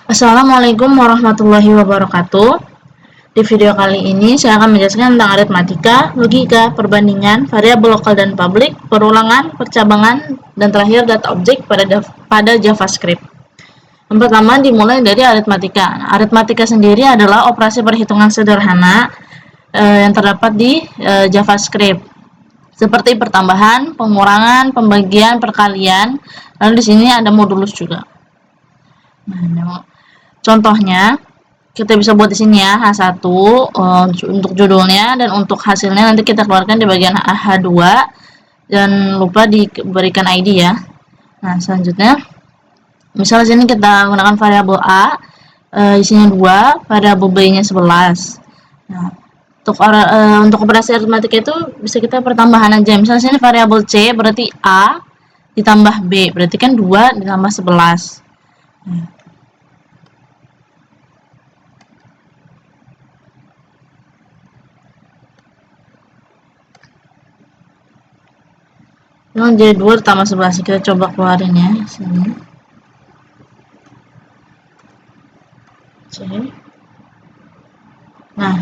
Assalamualaikum warahmatullahi wabarakatuh. Di video kali ini saya akan menjelaskan tentang aritmatika, logika, perbandingan, variabel lokal dan publik, perulangan, percabangan, dan terakhir data objek pada JavaScript. Yang pertama dimulai dari aritmatika. Aritmatika sendiri adalah operasi perhitungan sederhana yang terdapat di JavaScript. Seperti pertambahan, pengurangan, pembagian, perkalian. Lalu di sini ada modulus juga. Nah, contohnya kita bisa buat di sini ya, H1 untuk judulnya, dan untuk hasilnya nanti kita keluarkan di bagian H2, dan lupa diberikan ID ya. Nah, selanjutnya misal sini kita gunakan variabel A, isinya 2, variabel B-nya 11. Nah, untuk operasi aritmatika itu bisa kita pertambahan aja. Misalnya sini variabel C berarti A ditambah B, berarti kan 2 ditambah 11. Nah, jadi 2 ditambah 11. Kita coba keluarin ya sini. C. Nah,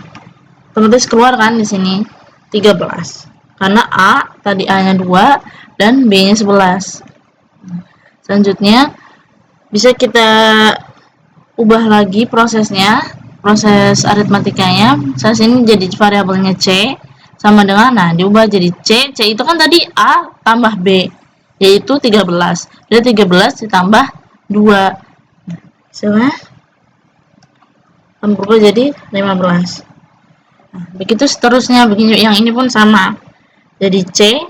otomatis keluar kan di sini 13. Karena A tadi A-nya 2 dan B-nya 11. Selanjutnya bisa kita ubah lagi prosesnya, proses aritmatikanya. Misalnya sini jadi variabelnya C sama dengan, nah diubah jadi C itu kan tadi A tambah B, yaitu 13. Jadi 13 ditambah 2. Misalnya akan berubah jadi 15. Nah, begitu seterusnya, begini yang ini pun sama. Jadi C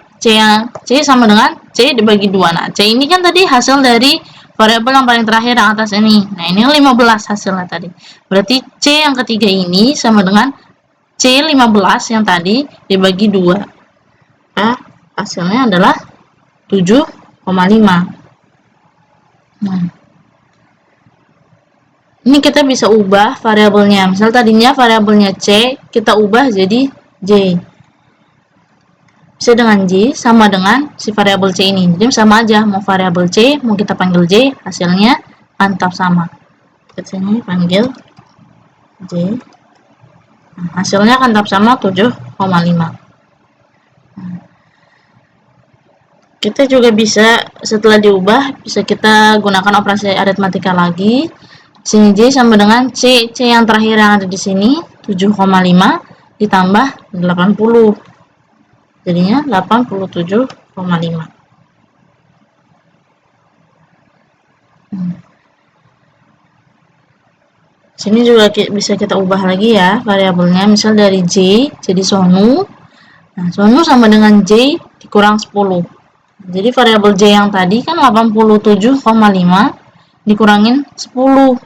sama dengan C dibagi 2. Nah, C ini kan tadi hasil dari variabel yang paling terakhir yang atas ini. Nah, ini 15 hasilnya tadi. Berarti C yang ketiga ini sama dengan C15 yang tadi dibagi 2. Nah, hasilnya adalah 7,5. Nah, ini kita bisa ubah variabelnya. Misal tadinya variabelnya C, kita ubah jadi J. Bisa dengan J sama dengan si variabel C ini. Jadi sama aja, mau variabel C, mau kita panggil J, hasilnya tetap sama. Kita sini panggil J. Nah, hasilnya akan tetap sama 7,5. Kita juga bisa setelah diubah, bisa kita gunakan operasi aritmatika lagi. Sini J sama dengan C yang terakhir yang ada di sini 7,5 ditambah 80, jadinya 87,5. Sini juga bisa kita ubah lagi ya variabelnya, misal dari J jadi sonu. Nah, sonu sama dengan J dikurang 10. Jadi variabel J yang tadi kan 87,5 dikurangin 10.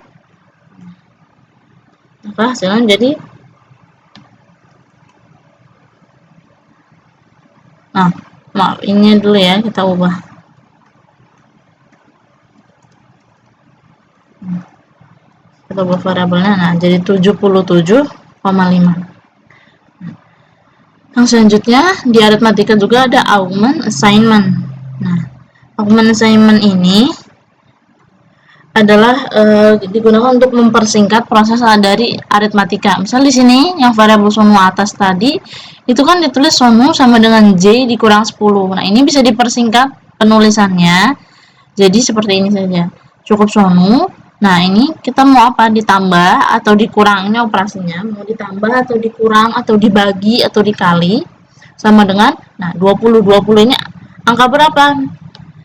Maka hasilnya jadi, nah maaf ini dulu ya, kita ubah. Kita ubah variabelnya, nah jadi 77,5. Yang selanjutnya di aritmatika juga ada augment assignment. Nah, augment assignment ini adalah digunakan untuk mempersingkat proses dari aritmatika. Misal di sini yang variabel sonu atas tadi itu kan ditulis sonu sama dengan J dikurang 10. Nah, ini bisa dipersingkat penulisannya jadi seperti ini saja. Cukup sonu. Nah, ini kita mau apa? Ditambah atau dikurang. Ini operasinya. Mau ditambah atau dikurang atau dibagi atau dikali sama dengan, nah 20 ini angka berapa?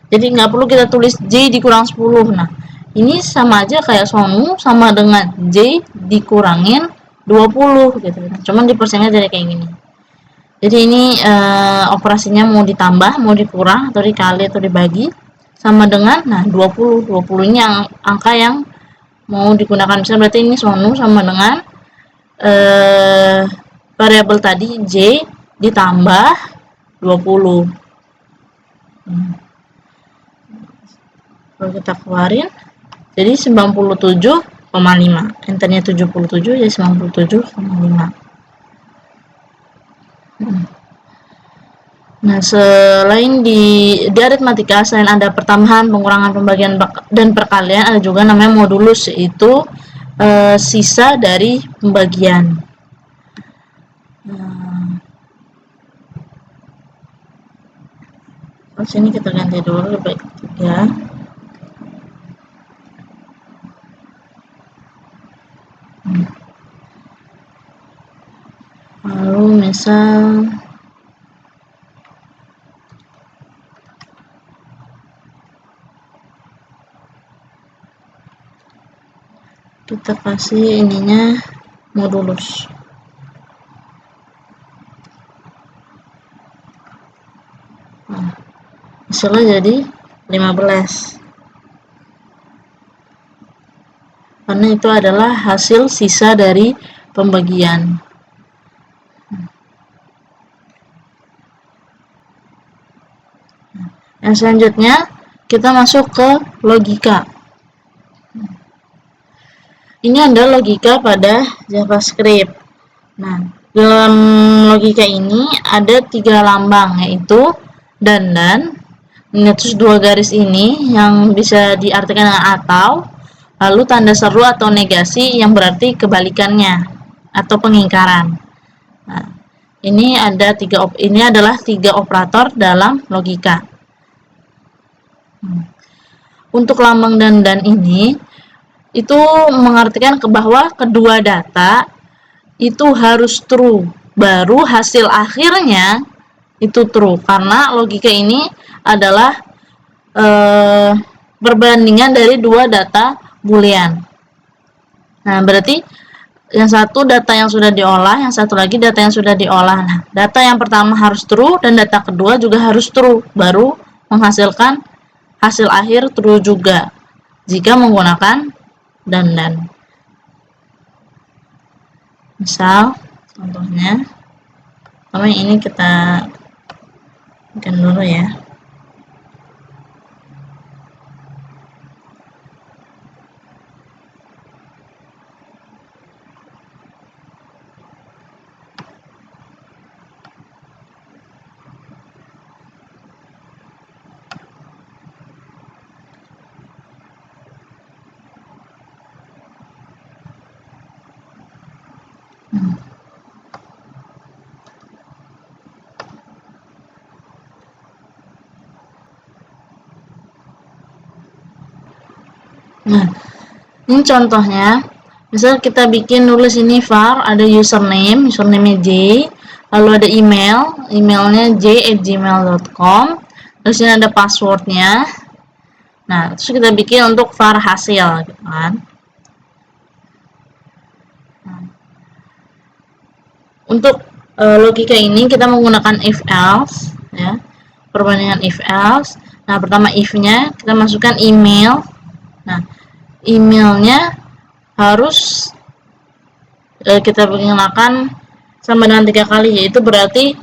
Jadi nggak perlu kita tulis J dikurang 10. Nah, ini sama aja kayak sonu sama dengan J dikurangin 20 gitu. Cuman dipersingkat jadi kayak gini. Jadi ini operasinya mau ditambah, mau dikurang atau dikali atau dibagi sama dengan, nah 20 ini angka yang mau digunakan. Misalnya berarti ini sonu sama dengan variabel tadi J ditambah 20. Kalau kita keluarin jadi 97,5. Enternya 77 jadi 97,5. Nah, selain di aritmatika, selain ada pertambahan, pengurangan, pembagian, dan perkalian, ada juga namanya modulus, yaitu sisa dari pembagian. Sini kita ganti dulu baik 3. Lalu misal kita kasih ininya modulus. Nah, hasilnya jadi 15. Karena itu adalah hasil sisa dari pembagian. Yang selanjutnya kita masuk ke logika. Ini adalah logika pada JavaScript. Nah, dalam logika ini ada 3 lambang, yaitu dan. Terus 2 garis ini yang bisa diartikan dengan atau, lalu tanda seru atau negasi yang berarti kebalikannya atau pengingkaran. Nah, ini adalah 3 operator dalam logika. Untuk lambang dan ini itu mengartikan bahwa kedua data itu harus true, baru hasil akhirnya itu true, karena logika ini adalah perbandingan dari 2 data boolean. Nah, berarti yang satu data yang sudah diolah, yang satu lagi data yang sudah diolah. Nah, data yang pertama harus true dan data kedua juga harus true, baru menghasilkan hasil akhir true juga jika menggunakan dan. Misal contohnya, ini kita bikin dulu ya. Nah, ini contohnya. Misal kita bikin nulis ini var, ada username J, lalu ada emailnya j@gmail.com, terus ini ada passwordnya. Nah, terus kita bikin untuk var hasil, gitu kan. Nah, untuk logika ini kita menggunakan if else, ya, perbandingan if else. Nah, pertama if-nya kita masukkan email. Nah, emailnya harus kita gunakan sama dengan 3 kali, yaitu berarti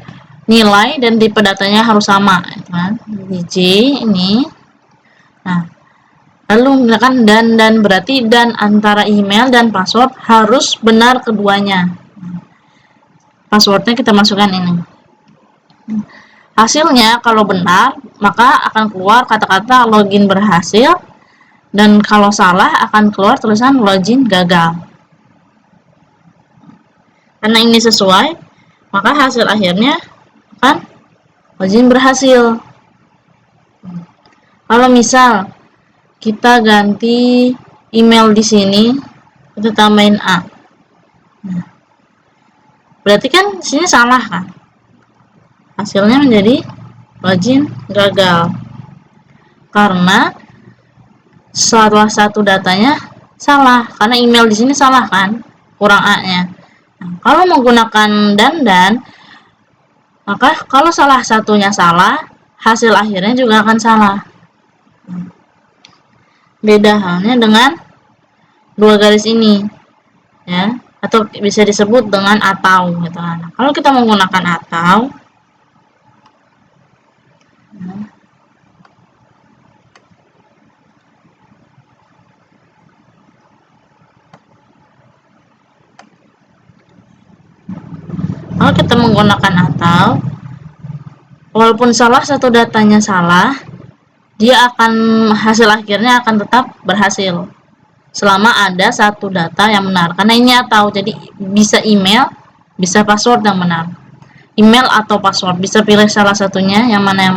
nilai dan tipe datanya harus sama, kan? Di J ini. Nah, lalu menggunakan dan berarti dan antara email dan password harus benar keduanya. Passwordnya kita masukkan ini. Hasilnya kalau benar, maka akan keluar kata-kata login berhasil, dan kalau salah akan keluar tulisan login gagal. Karena ini sesuai, maka hasil akhirnya akan login berhasil. Kalau misal kita ganti email di sini, kita tambahin A. Nah, berarti kan di sini salah kan? Hasilnya menjadi login gagal. Karena salah satu datanya salah, karena email di sini salah kan? Kurang A-nya. Nah, kalau menggunakan dan, maka kalau salah satunya salah, hasil akhirnya juga akan salah. Beda halnya dengan 2 garis ini, ya, atau bisa disebut dengan atau, gitu kan. Nah, kalau kita menggunakan atau, kalau kita menggunakan atau, walaupun salah satu datanya salah, dia akan hasil akhirnya akan tetap berhasil selama ada satu data yang benar, karena ini atau jadi bisa email, bisa password yang benar. Email atau password, bisa pilih salah satunya yang mana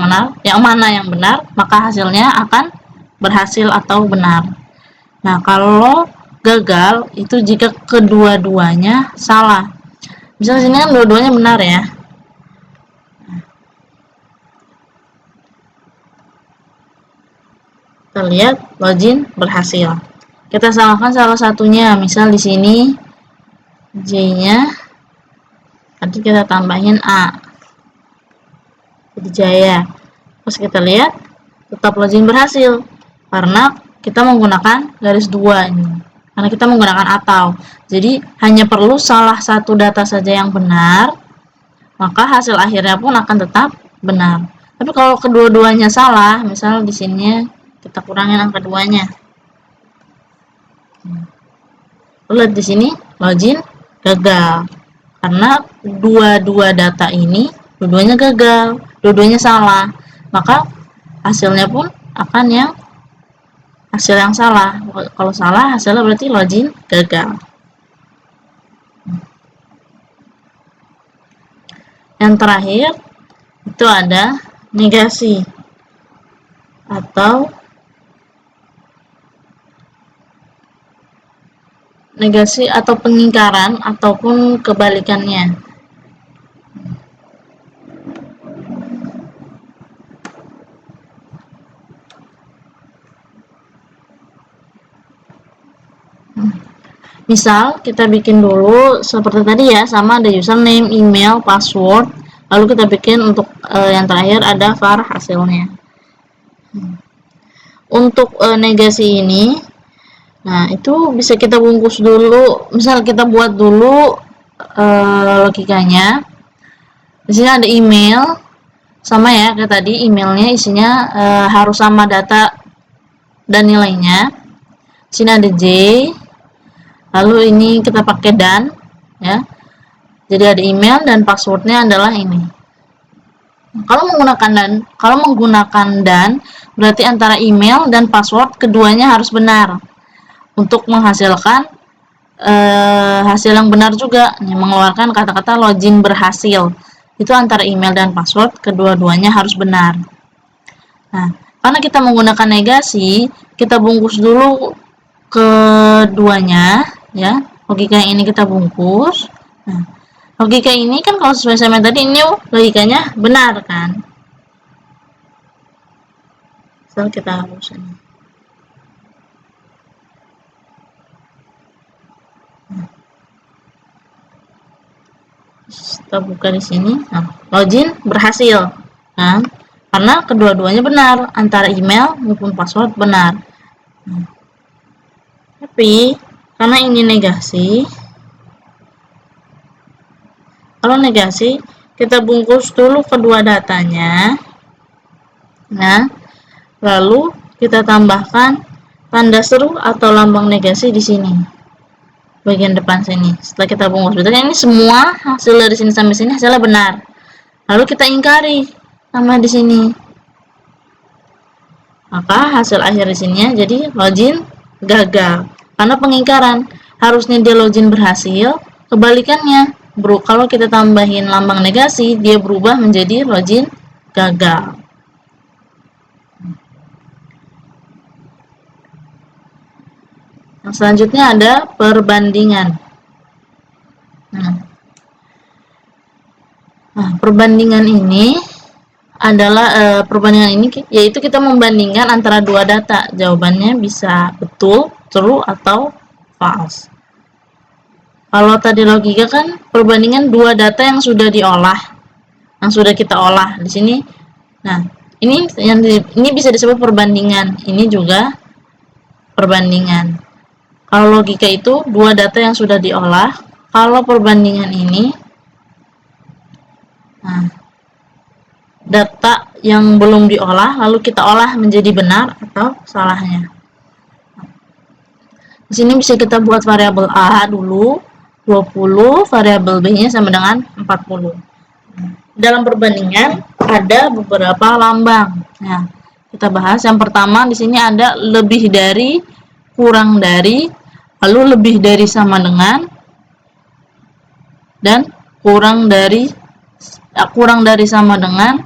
yang benar, maka hasilnya akan berhasil atau benar. Nah, kalau gagal itu jika kedua-duanya salah. Misalnya sini kan dua-duanya benar ya. Kita lihat login berhasil. Kita salahkan salah satunya, misal di sini J-nya nanti kita tambahin A. Jadi Jaya. Terus kita lihat tetap login berhasil karena kita menggunakan garis 2 ini. Karena kita menggunakan atau. Jadi hanya perlu salah satu data saja yang benar, maka hasil akhirnya pun akan tetap benar. Tapi kalau kedua-duanya salah, misal di sini kita kurangin angka 2-nya. Lihat di sini login gagal. Karena dua data ini dua-duanya gagal, dua-duanya salah. Maka hasilnya pun akan hasil yang salah. Kalau salah hasilnya berarti login gagal. Yang terakhir itu ada negasi atau pengingkaran ataupun kebalikannya. Misal kita bikin dulu seperti tadi ya, sama ada username, email, password, lalu kita bikin untuk yang terakhir ada var hasilnya. Untuk negasi ini, nah itu bisa kita bungkus dulu. Misal kita buat dulu logikanya. Di sini ada email, sama ya kayak tadi, emailnya isinya harus sama data dan nilainya. Di sini ada J, lalu ini kita pakai dan ya, jadi ada email dan passwordnya adalah ini. Kalau menggunakan dan berarti antara email dan password keduanya harus benar untuk menghasilkan hasil yang benar juga, mengeluarkan kata-kata login berhasil. Itu antara email dan password kedua-duanya harus benar. Nah, karena kita menggunakan negasi, kita bungkus dulu keduanya ya. Logika yang ini kita bungkus. Nah, logika ini kan kalau sesuai sama tadi, ini logikanya benar kan. So, kita hapus ini. Kita buka di sini. Nah, login berhasil kan? Karena kedua-duanya benar, antara email maupun password benar. Nah, tapi karena ini negasi, kalau negasi kita bungkus dulu kedua datanya. Nah, lalu kita tambahkan tanda seru atau lambang negasi di sini, bagian depan sini. Setelah kita bungkus, betulnya ini semua hasil dari sini sampai sini hasilnya benar. Lalu kita ingkari sama di sini, maka hasil akhir di sini jadi login gagal. Karena pengingkaran, harusnya dia login berhasil, kebalikannya, kalau kita tambahin lambang negasi, dia berubah menjadi login gagal. Yang selanjutnya ada perbandingan. Nah, perbandingan ini adalah yaitu kita membandingkan antara dua data. Jawabannya bisa betul, true, atau false. Kalau tadi logika kan perbandingan dua data yang sudah diolah, yang sudah kita olah di sini. Nah, ini bisa disebut perbandingan. Ini juga perbandingan. Kalau logika itu dua data yang sudah diolah. Kalau perbandingan ini, nah, data yang belum diolah lalu kita olah menjadi benar atau salahnya. Di sini bisa kita buat variabel A dulu 20, variabel B-nya sama dengan 40. Dalam perbandingan ada beberapa lambang. Nah, kita bahas yang pertama di sini ada lebih dari, kurang dari, lalu lebih dari sama dengan, dan kurang dari sama dengan,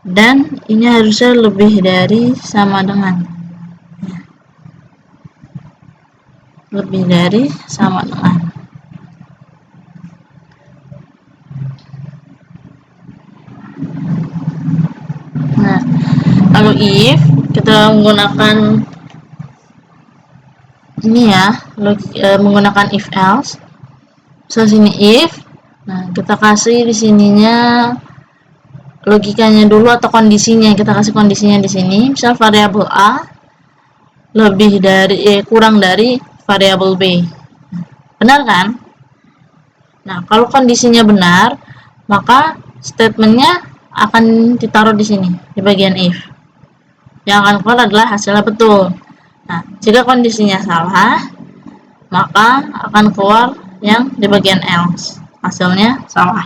dan ini harusnya lebih dari sama dengan. Lebih dari sama dengan. Nah, kalau if kita menggunakan ini ya, menggunakan if else. So sini if, nah kita kasih di sininya logikanya dulu atau kondisinya. Kita kasih kondisinya di sini. Misal variabel A lebih dari kurang dari variabel B. Benar kan? Nah, kalau kondisinya benar, maka statementnya akan ditaruh di sini, di bagian if. Yang akan keluar adalah hasilnya betul. Nah, jika kondisinya salah, maka akan keluar yang di bagian else. Hasilnya salah.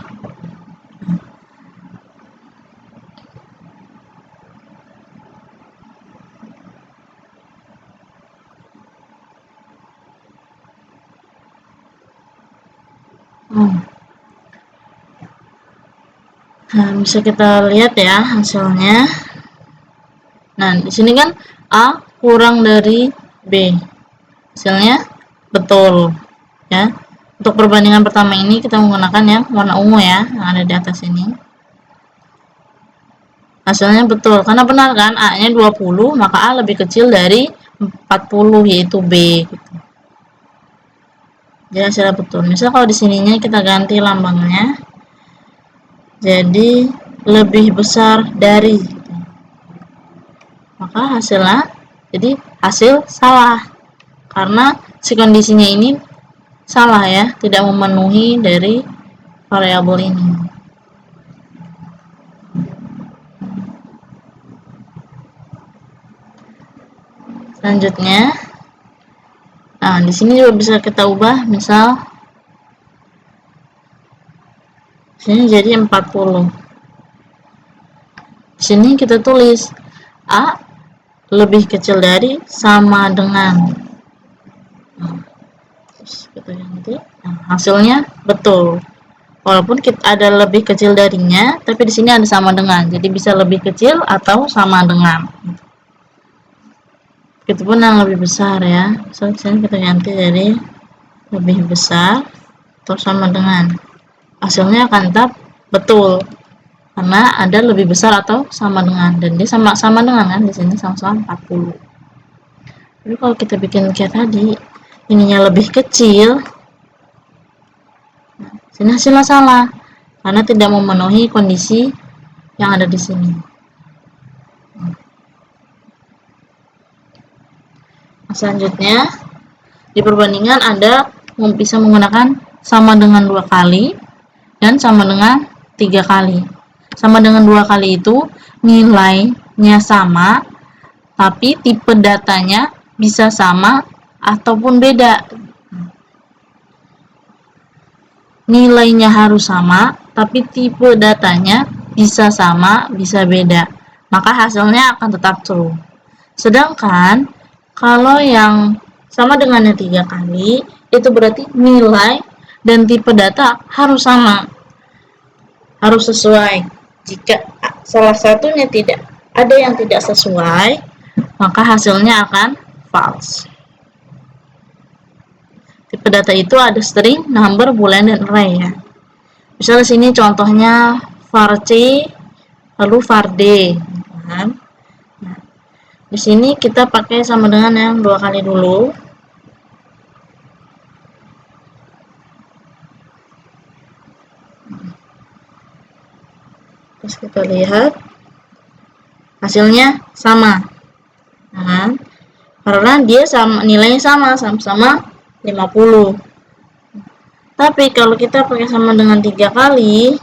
Nah, bisa kita lihat ya hasilnya. Nah, di sini kan A kurang dari B. Hasilnya betul ya. Untuk perbandingan pertama ini kita menggunakan yang warna ungu ya, yang ada di atas ini. Hasilnya betul karena benar kan, A-nya 20, maka A lebih kecil dari 40 yaitu B gitu. Jadi hasilnya betul. Misal kalau di sininya kita ganti lambangnya jadi lebih besar dari, maka hasilnya jadi hasil salah karena si kondisinya ini salah ya, tidak memenuhi dari variabel ini. Selanjutnya, nah di sini juga bisa kita ubah, misal sini jadi 40. Di sini kita tulis A lebih kecil dari sama dengan. Terus kita ganti. Nah, hasilnya betul. Walaupun kita ada lebih kecil darinya, tapi di sini ada sama dengan. Jadi bisa lebih kecil atau sama dengan. Begitupun yang lebih besar ya. So, sini kita ganti jadi lebih besar atau sama dengan. Hasilnya akan tetap betul karena ada lebih besar atau sama dengan, dan dia sama-sama dengan kan, di sini sama-sama 40. Jadi kalau kita bikin kayak tadi, ininya lebih kecil, nah, sini hasilnya salah karena tidak memenuhi kondisi yang ada di sini. Nah, selanjutnya di perbandingan Anda bisa menggunakan sama dengan 2 kali dan sama dengan 3 kali. Sama dengan 2 kali itu nilainya sama, tapi tipe datanya bisa sama ataupun beda. Nilainya harus sama, tapi tipe datanya bisa sama, bisa beda. Maka hasilnya akan tetap true. Sedangkan kalau yang sama dengannya 3 kali, itu berarti nilai dan tipe data harus sama, harus sesuai. Jika salah satunya tidak ada yang tidak sesuai, maka hasilnya akan false. Tipe data itu ada string, number, boolean, dan array ya. Misalnya sini contohnya var c lalu var d. Nah, di sini kita pakai sama dengan yang 2 kali dulu. Terus kita lihat hasilnya sama. Nah, karena dia sama, nilainya sama-sama 50. Tapi kalau kita pakai sama dengan 3 kali,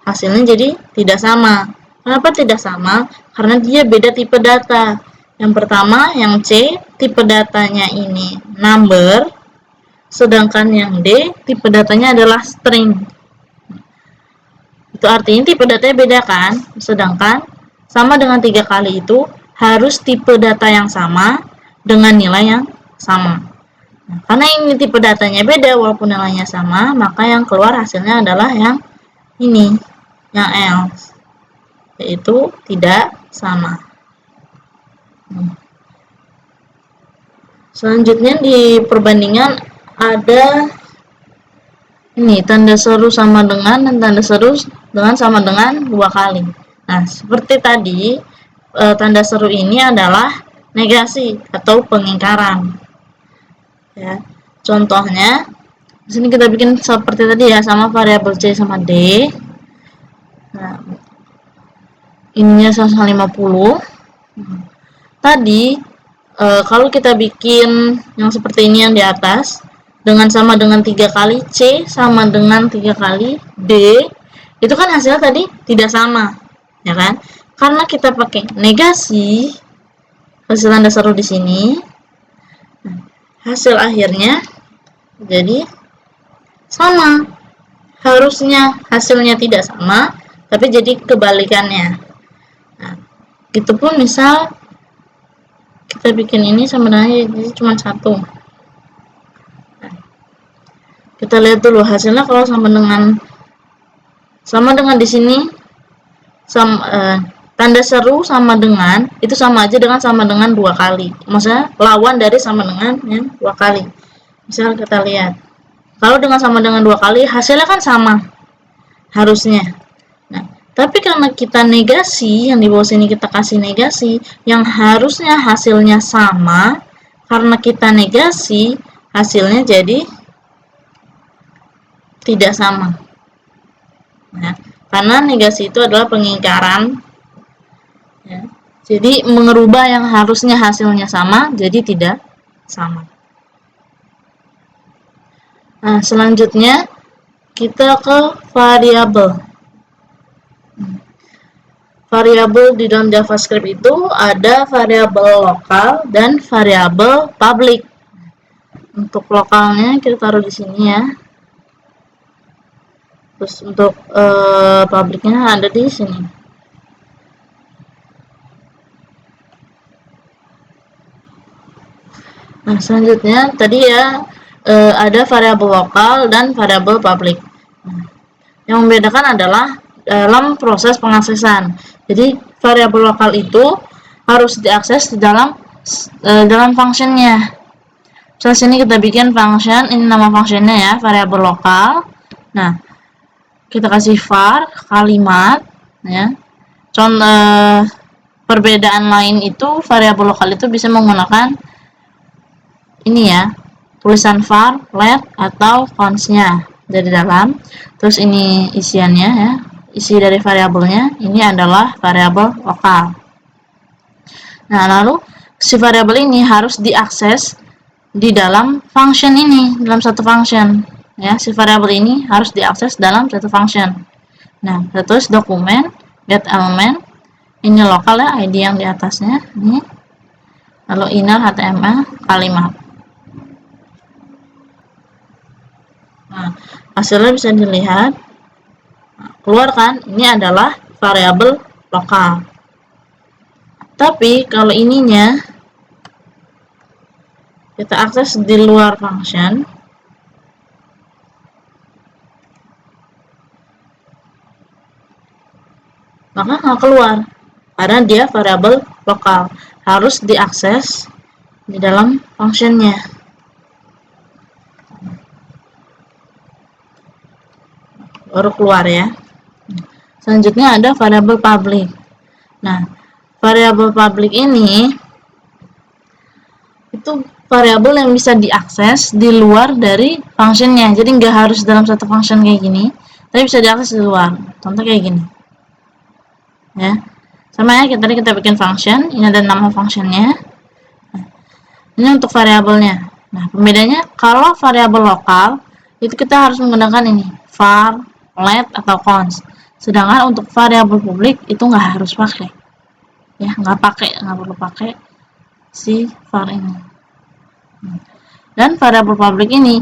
hasilnya jadi tidak sama. Kenapa tidak sama? Karena dia beda tipe data. Yang pertama, yang C, tipe datanya ini number, sedangkan yang D, tipe datanya adalah string. Itu artinya tipe datanya beda kan? Sedangkan sama dengan 3 kali itu harus tipe data yang sama dengan nilai yang sama. Nah, karena ini tipe datanya beda walaupun nilainya sama, maka yang keluar hasilnya adalah yang ini, yang else, yaitu tidak sama. Selanjutnya di perbandingan ada ini tanda seru sama dengan dan tanda seru dengan sama dengan 2 kali. Nah, seperti tadi tanda seru ini adalah negasi atau pengingkaran. Ya. Contohnya di sini kita bikin seperti tadi ya, sama variabel C sama D. Nah, ininya 150. Tadi kalau kita bikin yang seperti ini yang di atas dengan sama dengan 3 kali C sama dengan 3 kali D, itu kan hasilnya tadi tidak sama, ya kan? Karena kita pakai negasi hasil tanda seru di sini, hasil akhirnya jadi sama. Harusnya hasilnya tidak sama, tapi jadi kebalikannya. Nah, itu pun misal kita bikin ini sama dengan jadi cuma 1. Nah, kita lihat dulu hasilnya kalau sama dengan di sini tanda seru sama dengan itu sama aja dengan sama dengan 2 kali. Maksudnya lawan dari sama dengan yang 2 kali. Misal kita lihat. Kalau dengan sama dengan 2 kali hasilnya kan sama. Harusnya. Nah, tapi karena kita negasi, yang di bawah sini kita kasih negasi, yang harusnya hasilnya sama, karena kita negasi, hasilnya jadi tidak sama. Nah, karena negasi itu adalah pengingkaran. Ya. Jadi mengubah yang harusnya hasilnya sama, jadi tidak sama. Nah, selanjutnya kita ke variabel. Variabel di dalam JavaScript itu ada variabel lokal dan variabel public. Untuk lokalnya kita taruh di sini ya. Terus untuk publicnya ada di sini. Nah, selanjutnya tadi ya ada variabel lokal dan variabel public. Nah, yang membedakan adalah dalam proses pengaksesan. Jadi variabel lokal itu harus diakses di dalam functionnya. Misalnya sini kita bikin function, ini nama functionnya ya, variabel lokal. Nah, kita kasih var kalimat, ya. Contoh perbedaan lain itu variabel lokal itu bisa menggunakan ini ya, tulisan var, let atau const-nya dari dalam. Terus ini isiannya ya, isi dari variabelnya ini adalah variabel lokal. Nah, lalu si variabel ini harus diakses di dalam function ini, dalam satu function ya. Si variabel ini harus diakses dalam satu function. Nah, kita tulis dokumen get element, ini lokal ya, ID yang di atasnya ini, lalu inner HTML kalimat. Nah, hasilnya bisa dilihat. Nah, keluar kan, ini adalah variabel lokal. Tapi kalau ininya kita akses di luar function, maka nggak keluar karena dia variabel lokal, harus diakses di dalam functionnya. Baru keluar ya. Selanjutnya ada variabel public. Nah, variabel public ini itu variabel yang bisa diakses di luar dari functionnya. Jadi nggak harus dalam satu function kayak gini, tapi bisa diakses di luar. Contoh kayak gini. Ya. Sama ya, tadi kita bikin function, ini ada nama functionnya. Nah, ini untuk variabelnya. Nah, pembedanya kalau variabel lokal itu kita harus menggunakan ini, var, let atau const. Sedangkan untuk variabel publik itu nggak harus pakai, ya nggak perlu pakai si var ini. Dan variabel publik ini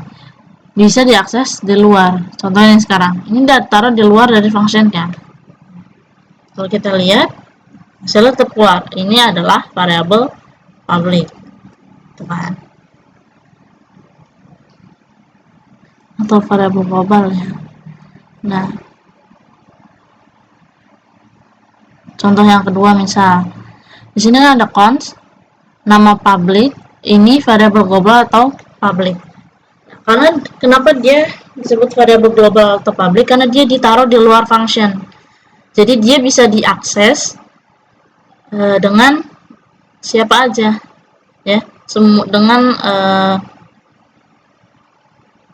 bisa diakses di luar. Contohnya sekarang, ini udah taruh di luar dari function kan. Kalau kita lihat, hasilnya tetap keluar. Ini adalah variabel public, tuh kan? Atau variabel global ya. Nah, contoh yang kedua misal, di sini ada const nama public, ini variabel global atau public. Karena kenapa dia disebut variabel global atau public? Karena dia ditaruh di luar function. Jadi dia bisa diakses dengan siapa aja, ya.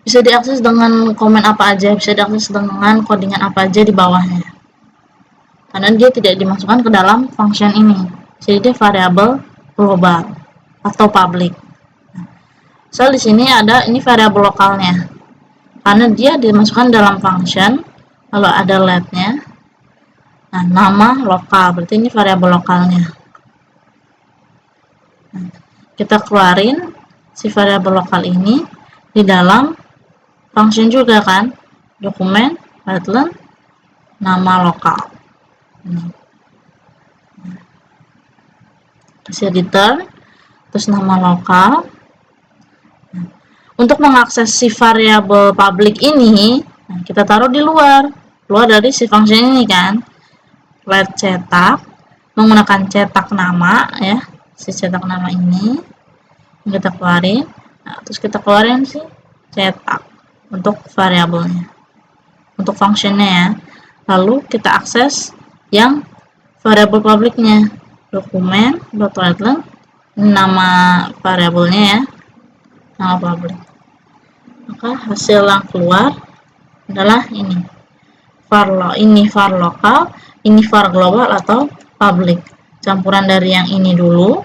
Bisa diakses dengan komen apa aja, bisa diakses dengan codingan apa aja di bawahnya. Karena dia tidak dimasukkan ke dalam function ini. Jadi dia variabel global atau public. So di sini ada ini variabel lokalnya. Karena dia dimasukkan dalam function, lalu ada let-nya. Nah, nama lokal, berarti ini variabel lokalnya. Nah, kita keluarin si variabel lokal ini di dalam function juga kan, dokumen Python nama lokal. Kasih return, terus nama lokal. Untuk mengakses si variabel public ini, kita taruh di luar dari si function ini kan. Let cetak, menggunakan cetak nama ya, si cetak nama ini kita keluarin. Nah, terus kita keluarin si cetak untuk variabelnya, untuk functionnya ya. Lalu kita akses yang variabel publicnya, dokumen .writeln, nama variabelnya ya, nama public. Maka hasil yang keluar adalah ini var lokal, ini var global atau public, campuran dari yang ini dulu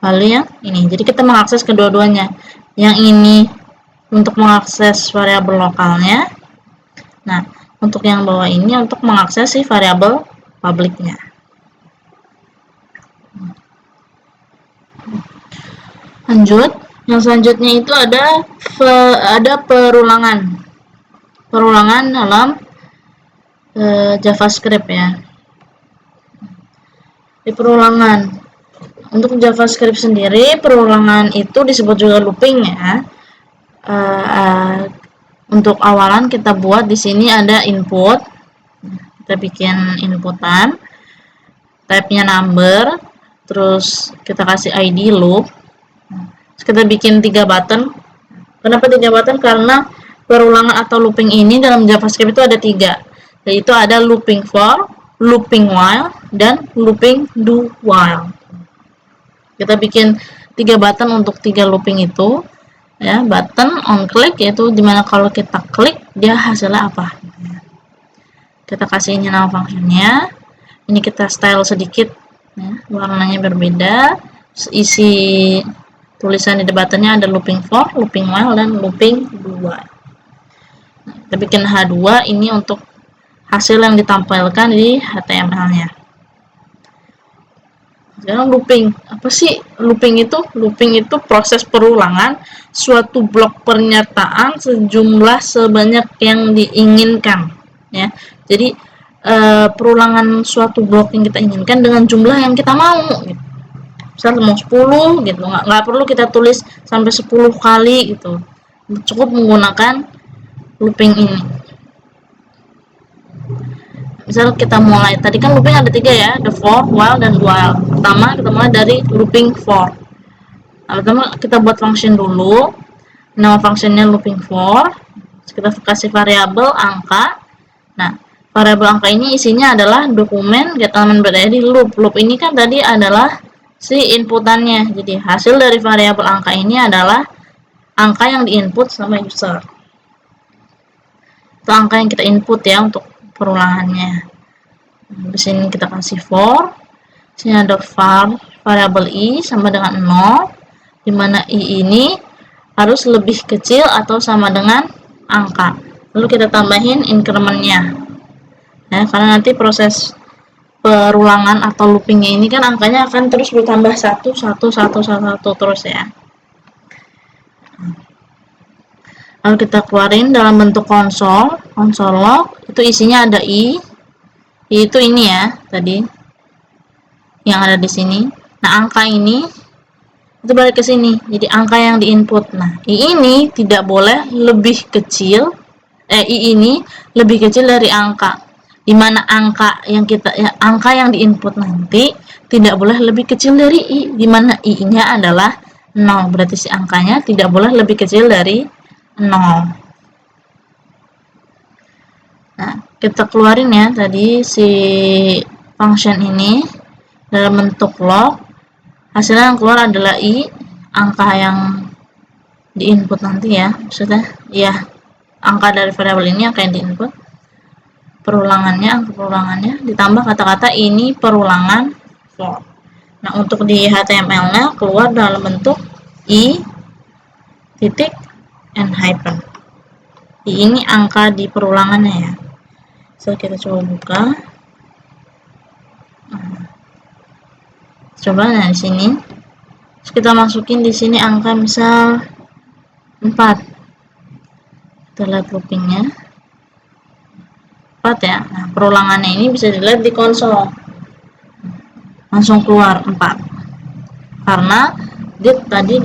lalu yang ini. Jadi kita mengakses kedua-duanya, yang ini untuk mengakses variabel lokalnya, nah untuk yang bawah ini untuk mengakses si variabel publicnya. Lanjut, yang selanjutnya itu ada perulangan dalam JavaScript ya. Di perulangan, untuk JavaScript sendiri, perulangan itu disebut juga looping ya. Untuk awalan kita buat di sini ada input, kita bikin inputan, type-nya number, terus kita kasih ID loop, terus kita bikin 3 button. Kenapa 3 button? Karena perulangan atau looping ini dalam JavaScript itu ada 3, yaitu ada looping for, looping while, dan looping do while. Kita bikin 3 button untuk 3 looping itu ya. Button on click yaitu dimana kalau kita klik dia hasilnya apa, kita kasih ini nama fungsinya. Ini kita style sedikit ya, warnanya berbeda. Isi tulisan di buttonnya ada looping for, looping while, dan looping do while. Kita bikin H2 ini untuk hasil yang ditampilkan di HTML-nya. Sekarang looping, apa sih looping itu? Looping itu proses perulangan suatu blok pernyataan sebanyak yang diinginkan ya. Jadi perulangan suatu blok yang kita inginkan dengan jumlah yang kita mau gitu. Misal mau 10 gitu, nggak perlu kita tulis sampai 10 kali gitu, cukup menggunakan looping ini. Misal kita mulai, tadi kan looping ada 3 ya, the for, while, dan while. Pertama kita mulai dari looping for. Nah, pertama kita buat function dulu, nama functionnya looping for, kita kasih variabel angka. Nah, variabel angka ini isinya adalah dokumen get element id loop. Loop ini kan tadi adalah si inputannya, jadi hasil dari variabel angka ini adalah angka yang diinput sama user. Itu angka yang kita input ya untuk perulangannya. Di sini kita kasih for, sini ada var variabel i sama dengan 0, dimana i ini harus lebih kecil atau sama dengan angka. Lalu kita tambahin incrementnya ya, karena nanti proses perulangan atau loopingnya ini kan angkanya akan terus bertambah 1 terus ya. Lalu kita keluarin dalam bentuk konsol log, itu isinya ada i itu ini ya tadi yang ada di sini. Nah, angka ini itu balik ke sini, jadi angka yang diinput. Nah, i ini tidak boleh lebih kecil, i ini lebih kecil dari angka, dimana angka yang diinput nanti tidak boleh lebih kecil dari i, dimana i nya adalah 0, berarti si angkanya tidak boleh lebih kecil dari 0. Nah, kita keluarin ya tadi si function ini dalam bentuk log, hasilnya yang keluar adalah i, angka yang diinput nanti ya, maksudnya ya angka dari variabel ini angka yang diinput, angka perulangannya ditambah kata-kata ini perulangan for. Nah, untuk di HTML-nya keluar dalam bentuk i titik and hyphen. I ini angka di perulangannya ya. So, kita coba buka. Coba nah di sini. Terus kita masukin di sini angka misal 4. Kita lihat loopingnya. 4 ya. Nah, perulangannya ini bisa dilihat di konsol. Langsung keluar 4. Karena dia tadi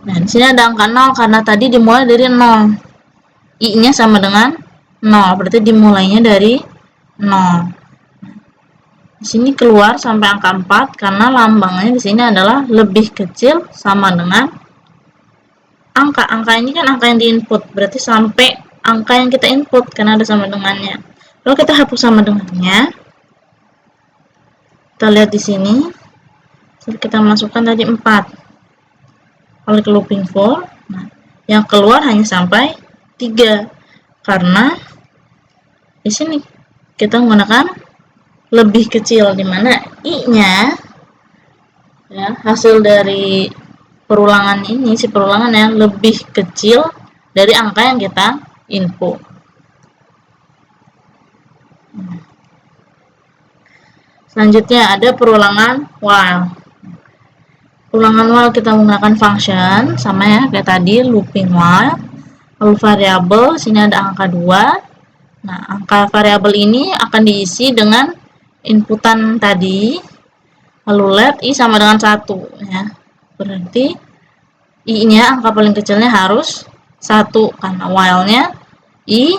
nah di sini ada angka 0 karena tadi dimulai dari 0. I-nya sama dengan 0, berarti dimulainya dari 0. Di sini keluar sampai angka 4 karena lambangnya di sini adalah lebih kecil sama dengan angka. Angka ini kan angka yang diinput, berarti sampai angka yang kita input karena ada sama dengannya. Lalu kita hapus sama dengannya. Kita lihat di sini. Kita masukkan tadi 4. Lalu ke looping for. Nah, yang keluar hanya sampai 3 karena di sini kita menggunakan lebih kecil, dimana i-nya ya, hasil dari perulangan ini, si perulangan yang lebih kecil dari angka yang kita input. Selanjutnya ada perulangan while. Perulangan while kita menggunakan function sama ya kayak tadi, looping while. Lalu variabel, sini ada angka 2. Nah, angka variabel ini akan diisi dengan inputan tadi. Lalu let i sama dengan 1 ya. Berarti i-nya angka paling kecilnya harus 1 karena while-nya i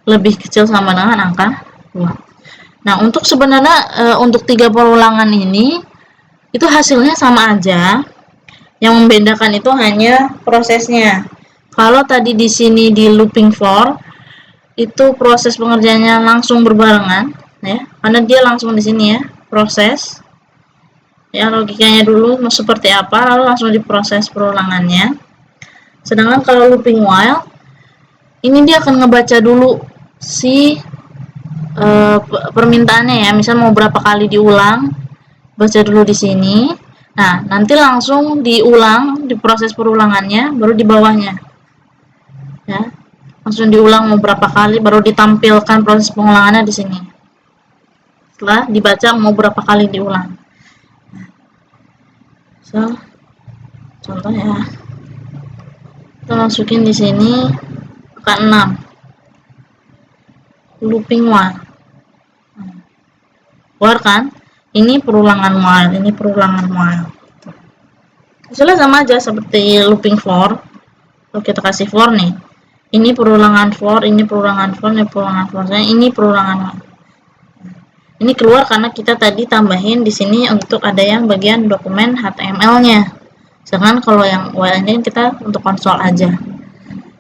lebih kecil sama dengan angka 2. Nah, untuk sebenarnya untuk 3 perulangan ini itu hasilnya sama aja. Yang membedakan itu hanya prosesnya. Kalau tadi di sini di looping for itu proses pengerjaannya langsung berbarengan ya, karena dia langsung di sini ya, proses ya, logikanya dulu mau seperti apa lalu langsung diproses perulangannya. Sedangkan kalau looping while ini dia akan ngebaca dulu si permintaannya ya, misal mau berapa kali diulang, baca dulu di sini. Nah, nanti langsung diulang, diproses perulangannya, baru di bawahnya ya, langsung diulang mau berapa kali, baru ditampilkan proses pengulangannya di sini. Setelah dibaca mau berapa kali diulang. So, contoh ya, kita masukin di sini angka 6, looping while. Keluar kan? Ini perulangan while, ini perulangan while. Hasilnya sama aja seperti looping for. Kalau kita kasih for nih, ini perulangan for, ini perulangan for, ini perulangan for, ini perulangan while. Ini keluar karena kita tadi tambahin di sini untuk ada yang bagian dokumen HTML-nya. Sedangkan kalau yang while ini kita untuk konsol aja.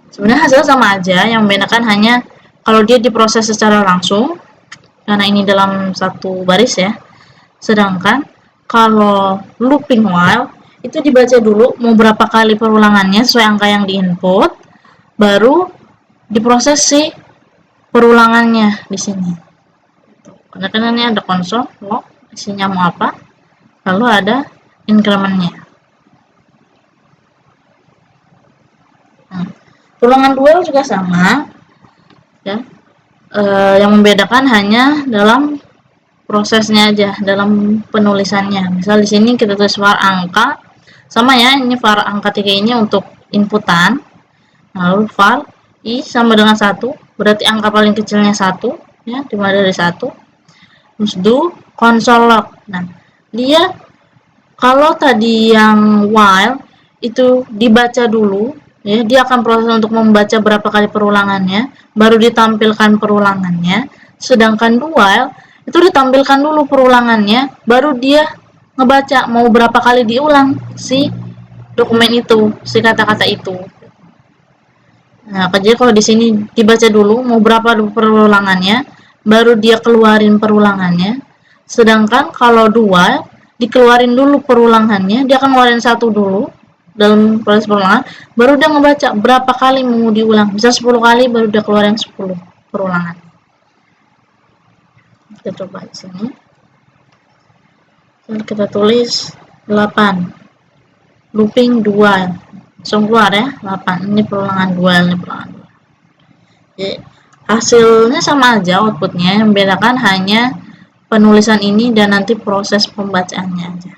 Sebenarnya hasilnya sama aja, yang membedakan hanya kalau dia diproses secara langsung karena ini dalam satu baris ya. Sedangkan kalau looping while itu dibaca dulu mau berapa kali perulangannya sesuai angka yang diinput, baru diproses si perulangannya di sini. Karena kan ini ada konsol log, isinya mau apa, lalu ada incrementnya. Nah, perulangan dual juga sama ya. Yang membedakan hanya dalam prosesnya aja, dalam penulisannya. Misal di sini kita tulis var angka, sama ya, ini var angka 3 ini untuk inputan. Lalu var I sama dengan 1, berarti angka paling kecilnya 1, ya, dimulai dari 1. Terus do console log. Nah, dia kalau tadi yang while itu dibaca dulu, ya, dia akan proses untuk membaca berapa kali perulangannya, baru ditampilkan perulangannya. Sedangkan do while itu ditampilkan dulu perulangannya, baru dia ngebaca mau berapa kali diulang si dokumen itu, si kata-kata itu. Nah, jadi kalau di sini dibaca dulu mau berapa perulangannya, baru dia keluarin perulangannya. Sedangkan kalau dua dikeluarin dulu perulangannya, dia akan ngeluarin 1 dulu dalam proses perulangan, baru dia ngebaca berapa kali mau diulang. Bisa 10 kali baru dia keluarin 10 perulangan. Kita coba di sini. Kita tulis 8. Looping 2. Langsung keluar ya, 8. Ini perulangan 2, ini perulangan 2. Jadi, hasilnya sama aja outputnya, yang membedakan hanya penulisan ini dan nanti proses pembacaannya aja.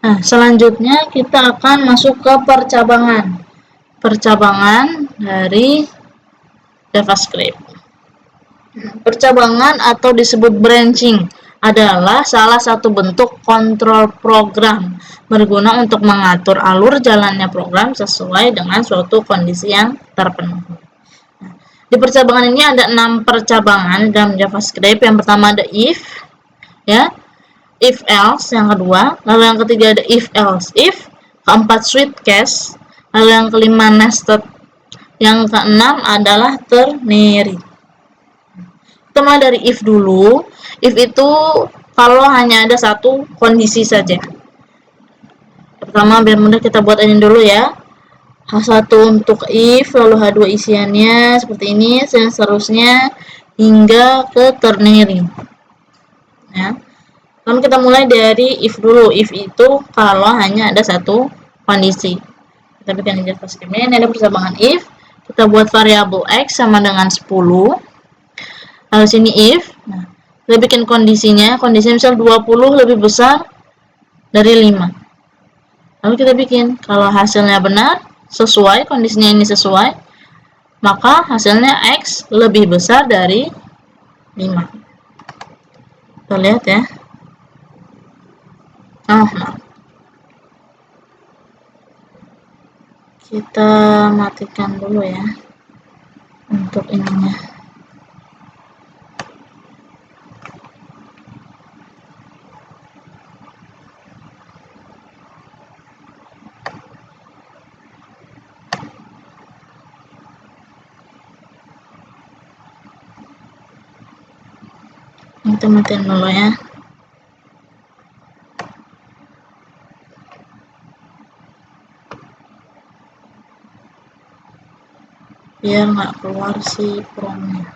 Nah, selanjutnya kita akan masuk ke percabangan. Percabangan dari JavaScript. Percabangan atau disebut branching adalah salah satu bentuk kontrol program berguna untuk mengatur alur jalannya program sesuai dengan suatu kondisi yang terpenuhi. Nah, di percabangan ini ada 6 percabangan dalam JavaScript. Yang pertama ada if, ya, if else, yang kedua, lalu yang ketiga ada if else if, keempat switch case, lalu yang kelima nested, yang keenam adalah ternary. Kita mulai dari if dulu. If itu kalau hanya ada satu kondisi saja. Pertama, biar mudah kita buat ini dulu ya. H1 untuk if, lalu H2 isiannya seperti ini, dan seterusnya hingga ke ternary. Ya. Lalu kita mulai dari if dulu. If itu kalau hanya ada satu kondisi. Kita bikin di JavaScript ini ada percabangan if. Kita buat variabel x sama dengan 10. Lalu sini if, nah, kita bikin kondisinya misal 20 lebih besar dari 5. Lalu kita bikin, kalau hasilnya benar, sesuai, kondisinya ini sesuai, maka hasilnya x lebih besar dari 5. Kita lihat ya. Kita matikan dulu ya untuk ininya. Kita matiin dulu ya. Biar nggak keluar si promnya.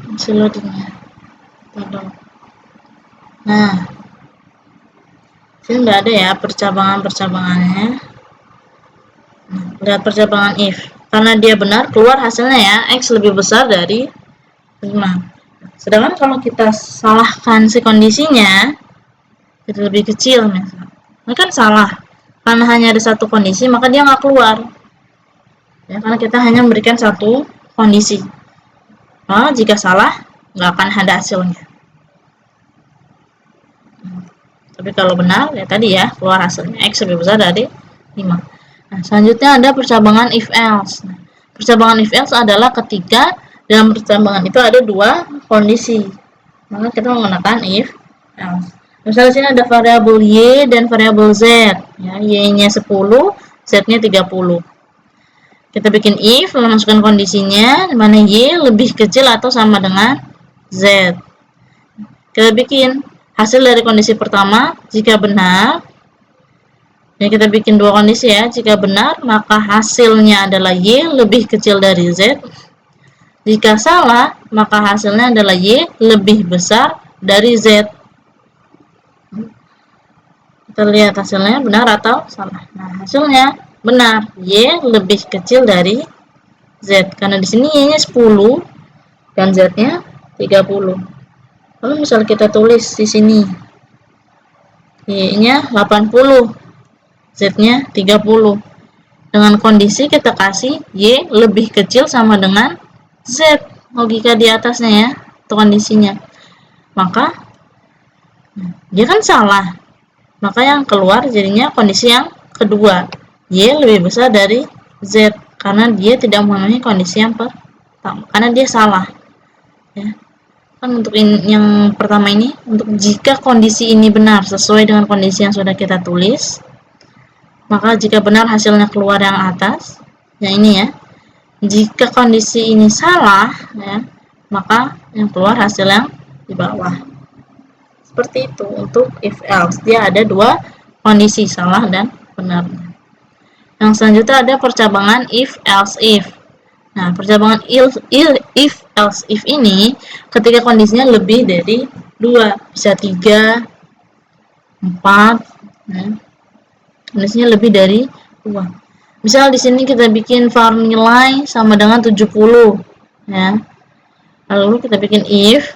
Masih loadingnya. Nah, sini nggak ada ya percabangannya. Nah, lihat percabangan if, karena dia benar keluar hasilnya ya x lebih besar dari 5. Sedangkan kalau kita salahkan si kondisinya, jadi lebih kecil misalnya, ini kan salah karena hanya ada satu kondisi, maka dia nggak keluar ya, karena kita hanya memberikan satu kondisi. Nah, jika salah nggak akan ada hasilnya. Tapi kalau benar ya tadi ya, keluar hasilnya x lebih besar dari 5. Nah, selanjutnya ada percabangan if else. Nah, percabangan if else adalah ketika dalam percabangan itu ada dua kondisi, maka kita menggunakan if else. Misalnya sini ada variabel y dan variabel z, ya, y-nya 10, z-nya 30. Kita bikin if, lalu masukkan kondisinya, dimana y lebih kecil atau sama dengan z. Kita bikin hasil dari kondisi pertama, jika benar, ya kita bikin dua kondisi ya, jika benar maka hasilnya adalah y lebih kecil dari z. Jika salah, maka hasilnya adalah Y lebih besar dari Z. Kita lihat hasilnya benar atau salah. Nah, hasilnya benar, Y lebih kecil dari Z. Karena di sini Y-nya 10 dan Z-nya 30. Lalu misal kita tulis di sini Y-nya 80, Z-nya 30. Dengan kondisi kita kasih Y lebih kecil sama dengan Z. Logika di atasnya ya, itu kondisinya. Maka dia kan salah. Maka yang keluar jadinya kondisi yang kedua, Y lebih besar dari Z, karena dia tidak memenuhi kondisi yang pertama, karena dia salah ya. Kan untuk yang pertama ini, untuk jika kondisi ini benar sesuai dengan kondisi yang sudah kita tulis, maka jika benar hasilnya keluar yang atas, yang ini ya. Jika kondisi ini salah ya, maka yang keluar hasil yang di bawah. Seperti itu untuk if else. Dia ada dua kondisi, salah dan benar. Yang selanjutnya ada percabangan if else if. Nah, percabangan if else if ini ketika kondisinya lebih dari 2, bisa 3, 4, ya. Kondisinya lebih dari 2. Misal di sini kita bikin var nilai sama dengan 70 ya. Lalu kita bikin if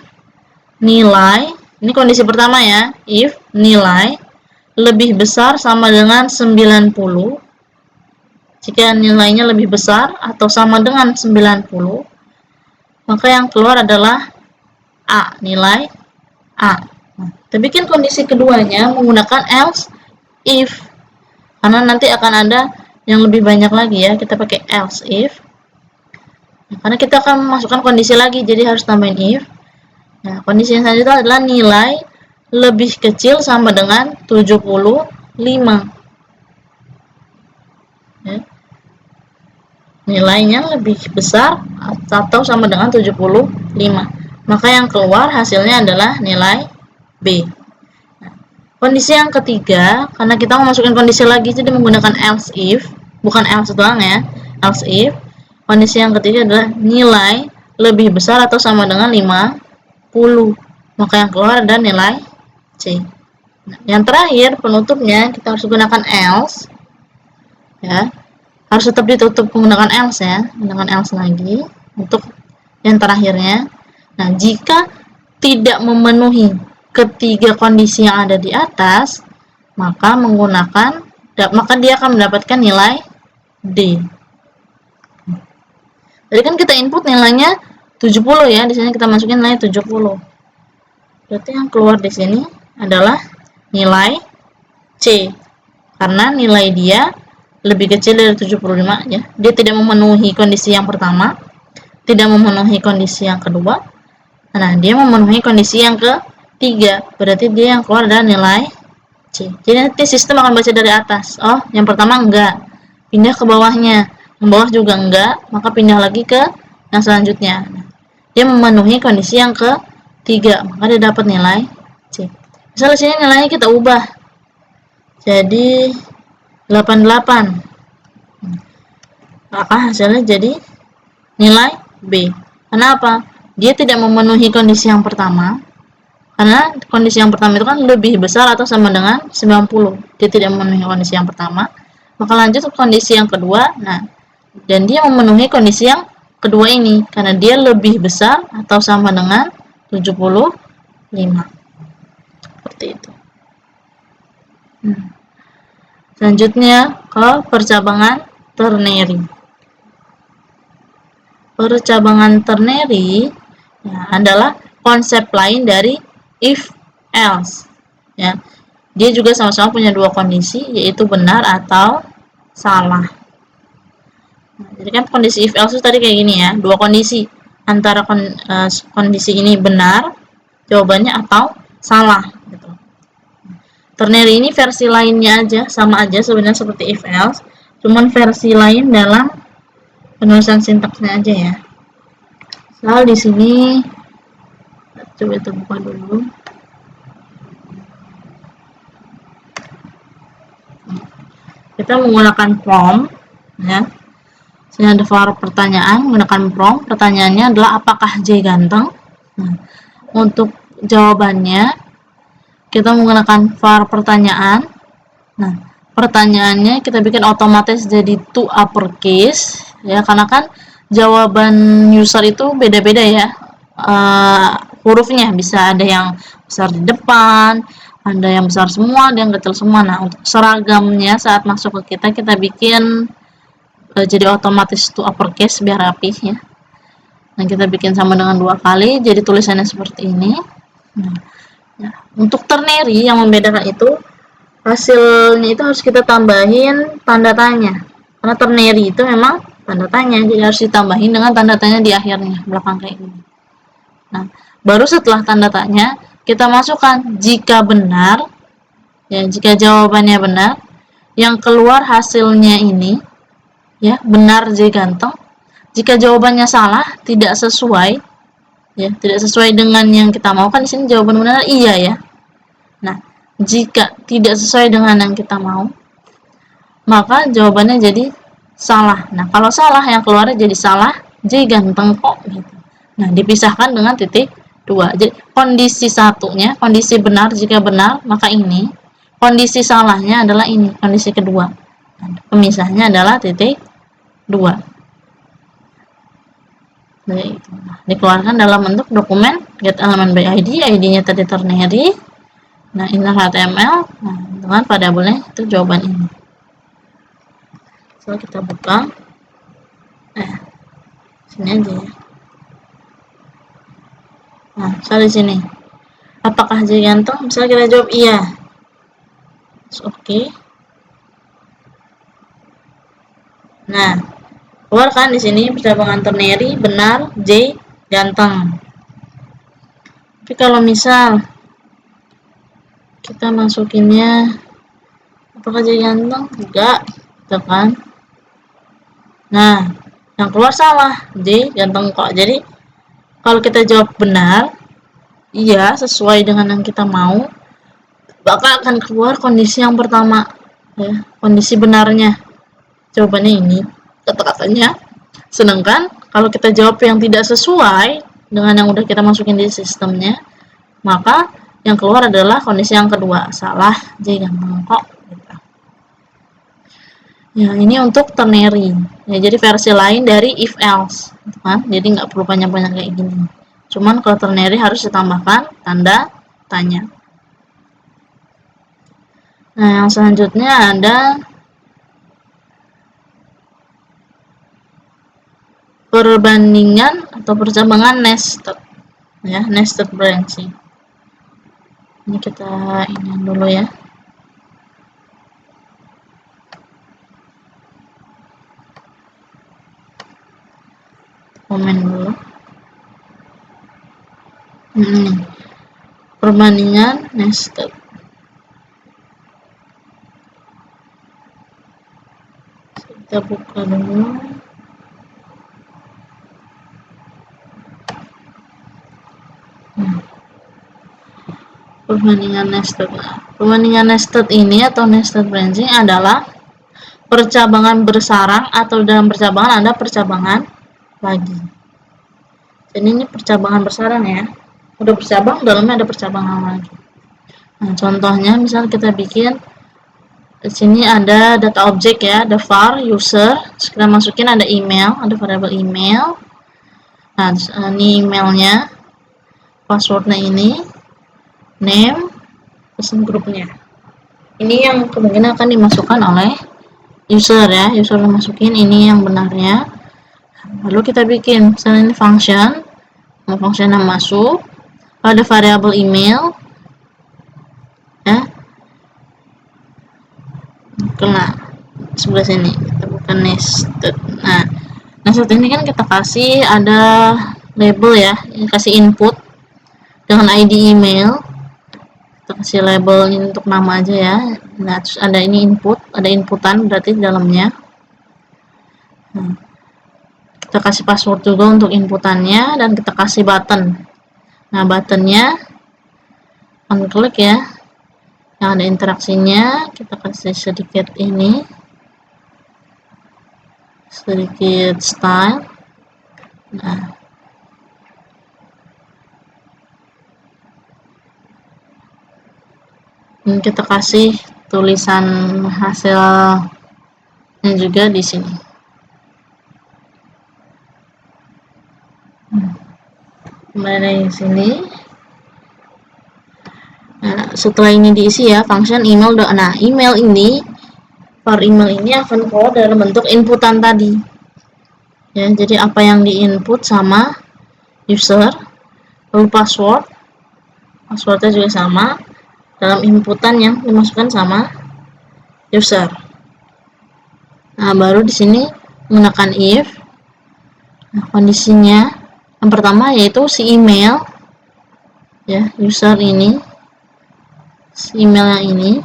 nilai, ini kondisi pertama ya, if nilai lebih besar sama dengan 90, jika nilainya lebih besar atau sama dengan 90, maka yang keluar adalah A, nilai A. Nah, kita bikin kondisi keduanya menggunakan else if, karena nanti akan ada yang lebih banyak lagi ya, kita pakai else if. Nah, karena kita akan memasukkan kondisi lagi, jadi harus tambahin if. Nah, kondisi yang selanjutnya adalah nilai lebih kecil sama dengan 75. Ya. Nilainya lebih besar atau sama dengan 75. Maka yang keluar hasilnya adalah nilai B. Nah, kondisi yang ketiga, karena kita mau masukin kondisi lagi, jadi menggunakan else if, bukan else doang ya, else if. Kondisi yang ketiga adalah nilai lebih besar atau sama dengan 50, maka yang keluar ada nilai C. Nah, yang terakhir penutupnya kita harus gunakan else ya, harus tetap ditutup menggunakan else ya, menggunakan else lagi untuk yang terakhirnya. Nah, jika tidak memenuhi ketiga kondisi yang ada di atas, maka dia akan mendapatkan nilai D. Jadi kan kita input nilainya 70 ya, di sini kita masukin nilai 70. Berarti yang keluar di sini adalah nilai C. Karena nilai dia lebih kecil dari 75 ya. Dia tidak memenuhi kondisi yang pertama, tidak memenuhi kondisi yang kedua. Nah, dia memenuhi kondisi yang ketiga. Berarti dia yang keluar adalah nilai C. Jadi nanti sistem akan baca dari atas. Oh, yang pertama enggak. Pindah ke bawahnya. Yang bawah juga enggak, maka pindah lagi ke yang selanjutnya. Dia memenuhi kondisi yang ketiga, maka dia dapat nilai C. Misalnya sini nilainya kita ubah jadi 88, maka hasilnya jadi nilai B. Kenapa? Dia tidak memenuhi kondisi yang pertama, karena kondisi yang pertama itu kan lebih besar atau sama dengan 90. Dia tidak memenuhi kondisi yang pertama, maka lanjut ke kondisi yang kedua. Nah, dan dia memenuhi kondisi yang kedua ini karena dia lebih besar atau sama dengan 75. Seperti itu. Selanjutnya ke percabangan ternary. Percabangan ternary ya, adalah konsep lain dari if else ya. Dia juga sama-sama punya dua kondisi, yaitu benar atau salah. Nah, jadi kan kondisi if else tadi kayak gini ya, dua kondisi, antara kondisi ini benar jawabannya atau salah gitu. Ternary ini versi lainnya aja, sama aja sebenarnya seperti if else, cuman versi lain dalam penulisan sintaksnya aja ya. Soal di sini coba kita buka dulu. Kita menggunakan from ya. Sini ada var pertanyaan menggunakan prompt. Pertanyaannya adalah apakah J ganteng? Nah, untuk jawabannya kita menggunakan var pertanyaan. Nah, pertanyaannya kita bikin otomatis jadi to uppercase ya, karena kan jawaban user itu beda-beda ya. Hurufnya bisa ada yang besar di depan, ada yang besar semua, ada yang kecil semua. Nah, untuk seragamnya saat masuk ke kita bikin jadi otomatis to uppercase biar rapi ya. Nah, kita bikin sama dengan 2 kali, jadi tulisannya seperti ini. Nah, ya. Untuk ternary yang membedakan itu, hasilnya itu harus kita tambahin tanda tanya. Karena ternary itu memang tanda tanya, jadi harus ditambahin dengan tanda tanya di akhirnya, belakang kayak gini. Nah, baru setelah tanda tanya, kita masukkan jika benar, ya jika jawabannya benar, yang keluar hasilnya ini, ya benar J ganteng. Jika jawabannya salah, tidak sesuai, ya tidak sesuai dengan yang kita mau, kan di sini jawaban benar iya ya. Nah, jika tidak sesuai dengan yang kita mau, maka jawabannya jadi salah. Nah, kalau salah yang keluarnya jadi salah, J ganteng kok gitu. Nah, dipisahkan dengan titik 2. Jadi kondisi satunya, kondisi benar jika benar, maka ini. Kondisi salahnya adalah ini, kondisi kedua. Nah, pemisahnya adalah titik 2. Nah, dikeluarkan dalam bentuk dokumen get element by ID, ID-nya tadi ternary. Nah, inner HTML, nah, dengan variabelnya itu jawaban ini. So, kita buka. Sini aja ya. Nah, misalnya di sini. Apakah J ganteng? Misalnya kita jawab iya. Oke. Nah, keluarkan di sini percabangan ternary benar J ganteng. Tapi kalau misal kita masukinnya apakah J ganteng? Enggak, gitu kan? Nah, yang keluar salah, J ganteng kok. Jadi kalau kita jawab benar, iya sesuai dengan yang kita mau, maka akan keluar kondisi yang pertama, ya, kondisi benarnya. Jawabannya ini, kata-katanya. Sedangkan kalau kita jawab yang tidak sesuai dengan yang udah kita masukin di sistemnya, maka yang keluar adalah kondisi yang kedua, salah J ganteng kok. Gitu. Ya, ini untuk ternary. Ya, jadi versi lain dari if else, gitu kan? Jadi nggak perlu banyak-banyak kayak gini. Cuman kalau ternary harus ditambahkan tanda tanya. Nah, yang selanjutnya ada perbandingan atau percabangan nested, ya, nested branching. Ini kita ini dulu ya. Komen dulu. Perbandingan nested. Kita buka dulu. Perbandingan nested. Perbandingan nested ini atau nested branching adalah percabangan bersarang atau dalam percabangan ada percabangan lagi. Jadi ini percabangan bersarang ya. Udah bercabang, dalamnya ada percabangan lagi. Nah, contohnya misal kita bikin di sini ada data objek ya, ada var user, terus kita masukin ada email, ada variabel email. Nah, ini emailnya, passwordnya ini, name, pesan grupnya. Ini yang kemungkinan akan dimasukkan oleh user ya, user masukin ini yang benarnya. Lalu kita bikin, misalnya ini function, function yang masuk, ada variabel email, ya, kena sebelah sini, kita bukan nested. Nah, nested ini kan kita kasih ada label ya, kasih input dengan ID email, kita kasih label ini untuk nama aja ya. Nah, terus ada ini input, ada inputan berarti di dalamnya. Nah, kita kasih password juga untuk inputannya dan kita kasih button. Nah, buttonnya on klik ya, yang ada interaksinya, kita kasih sedikit ini. sedikit style. Nah, ini kita kasih tulisan hasilnya juga di sini. Kembali dari sini. Nah, setelah ini diisi ya, function email. Nah, email ini, for email ini akan keluar dalam bentuk inputan tadi. Ya, jadi apa yang diinput sama user, lalu passwordnya juga sama dalam inputan yang dimasukkan sama user. Nah, baru di sini menggunakan if. Nah, kondisinya yang pertama yaitu si email, ya, user ini, si emailnya ini,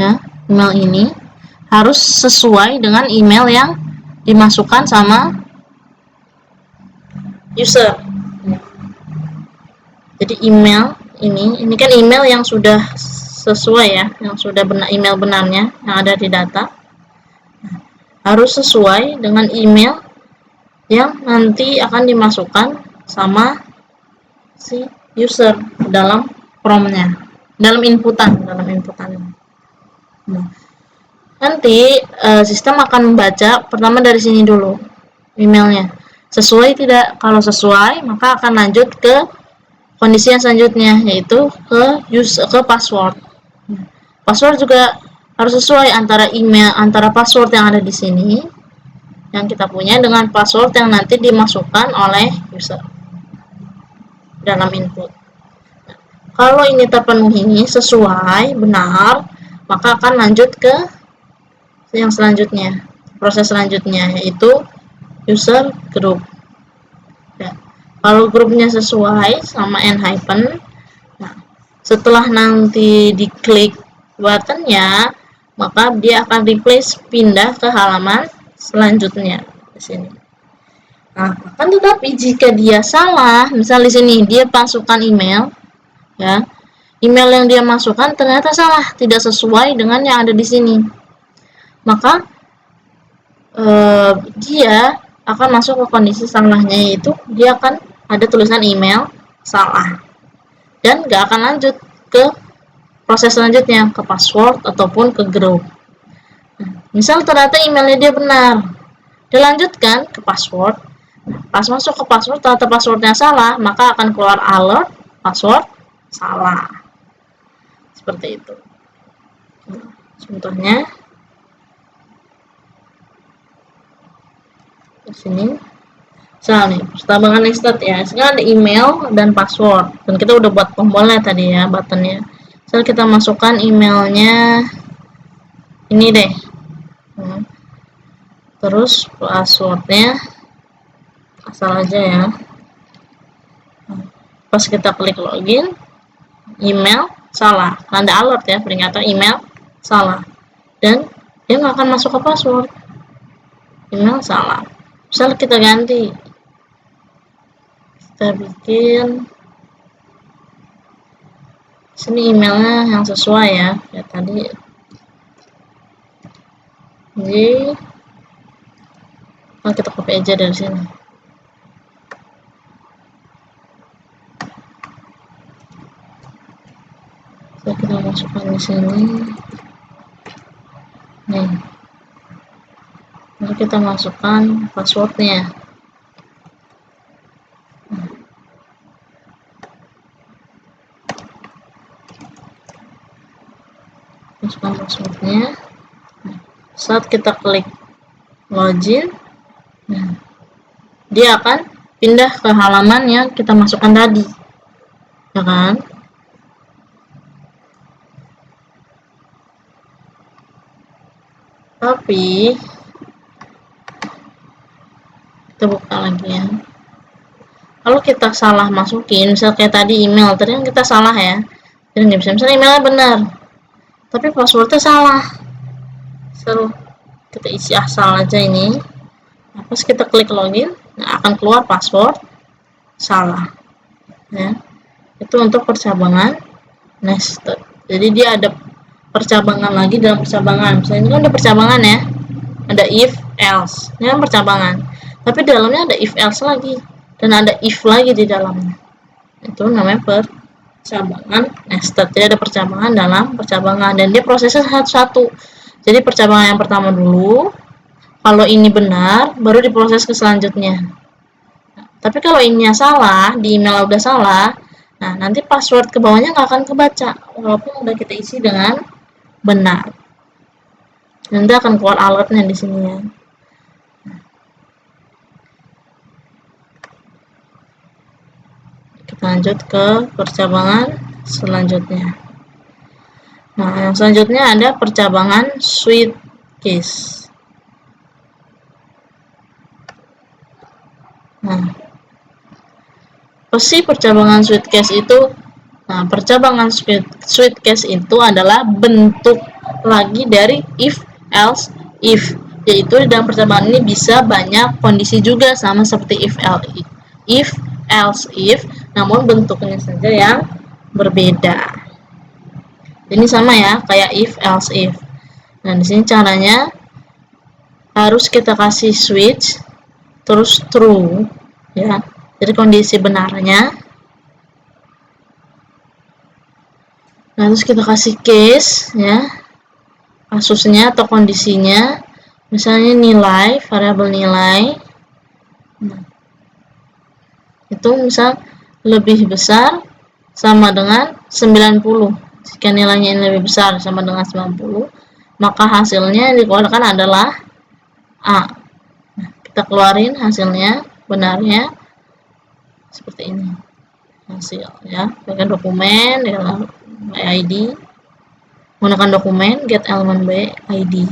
ya, email ini harus sesuai dengan email yang dimasukkan sama user. Jadi email ini kan email yang sudah sesuai ya, yang sudah benar, email benarnya yang ada di data, harus sesuai dengan email yang nanti akan dimasukkan sama si user dalam prompt-nya, dalam inputan. Nah, nanti sistem akan membaca pertama dari sini dulu emailnya, sesuai tidak. Kalau sesuai, maka akan lanjut ke kondisi yang selanjutnya, yaitu ke password. Password juga harus sesuai antara email, antara password yang ada di sini yang kita punya dengan password yang nanti dimasukkan oleh user dalam input. Kalau ini terpenuhi sesuai benar, maka akan lanjut ke yang selanjutnya, proses selanjutnya, yaitu user group. Ya. Kalau grupnya sesuai sama n hyphen, nah, setelah nanti diklik buttonnya, maka dia akan replace, pindah ke halaman selanjutnya di sini. Nah, akan tetapi jika dia salah, misal di sini dia masukkan email, ya, email yang dia masukkan ternyata salah, tidak sesuai dengan yang ada di sini, maka dia akan masuk ke kondisi salahnya, yaitu dia akan ada tulisan email salah dan gak akan lanjut ke proses selanjutnya, ke password ataupun ke group. Nah, misal ternyata emailnya dia benar, dilanjutkan ke password. Pas masuk ke password, ternyata passwordnya salah, maka akan keluar alert password salah. Seperti itu. Contohnya di sini. Misal nih, pertambangan listed ya. Sekarang ada email dan password. Dan kita udah buat tombolnya tadi ya, buttonnya. Misal kita masukkan emailnya ini deh. Terus passwordnya asal aja ya. Pas kita klik login, email salah, ada alert ya, peringatan email salah, dan dia nggak akan masuk ke password, email salah. Misal kita ganti, kita bikin sini emailnya yang sesuai ya, kayak tadi. Jadi kita copy aja dari sini. Kita masukkan di sini. Nih, lalu kita masukkan passwordnya. Masukkan passwordnya. Saat kita klik login, nah, dia akan pindah ke halaman yang kita masukkan tadi, ya kan? Tapi kita buka lagi ya. Kalau kita salah masukin, misal kayak tadi email, tadi kan kita salah ya, jadi nggak bisa. Misalnya emailnya benar, tapi passwordnya salah. Misal kita isi asal aja ini. Nah, pas kita klik login, nah, akan keluar password salah. Ya, itu untuk percabangan nested. Jadi dia ada percabangan lagi dalam percabangan. Misalnya ini kan ada percabangan ya, ada if else, ini kan percabangan, tapi di dalamnya ada if else lagi dan ada if lagi di dalamnya. Itu namanya percabangan nested. Jadi ada percabangan dalam percabangan dan dia prosesnya satu-satu. Jadi percabangan yang pertama dulu, kalau ini benar baru diproses ke selanjutnya. Nah, tapi kalau ininya salah, di email udah salah, nah nanti password ke bawahnya nggak akan kebaca walaupun udah kita isi dengan benar. Nanti akan keluar alertnya di sini ya. Kita lanjut ke percabangan selanjutnya. Nah, yang selanjutnya ada percabangan switch case. Nah, apa sih percabangan switch case itu? Nah, percabangan switch case itu adalah bentuk lagi dari if, else, if. Yaitu dalam percabangan ini bisa banyak kondisi juga sama seperti if, else, if, namun bentuknya saja yang berbeda. Ini sama ya, kayak if, else, if. Nah, di sini caranya harus kita kasih switch terus true ya. Jadi kondisi benarnya. Nah, terus kita kasih case ya. Kasusnya atau kondisinya. Misalnya nilai, variabel nilai. Nah, itu misal lebih besar sama dengan 90. Jika nilainya ini lebih besar sama dengan 90, maka hasilnya yang dikeluarkan adalah A. Nah, kita keluarin hasilnya, benarnya seperti ini. Hasil ya, pakai dokumen dengan ID, menggunakan dokumen get element by ID.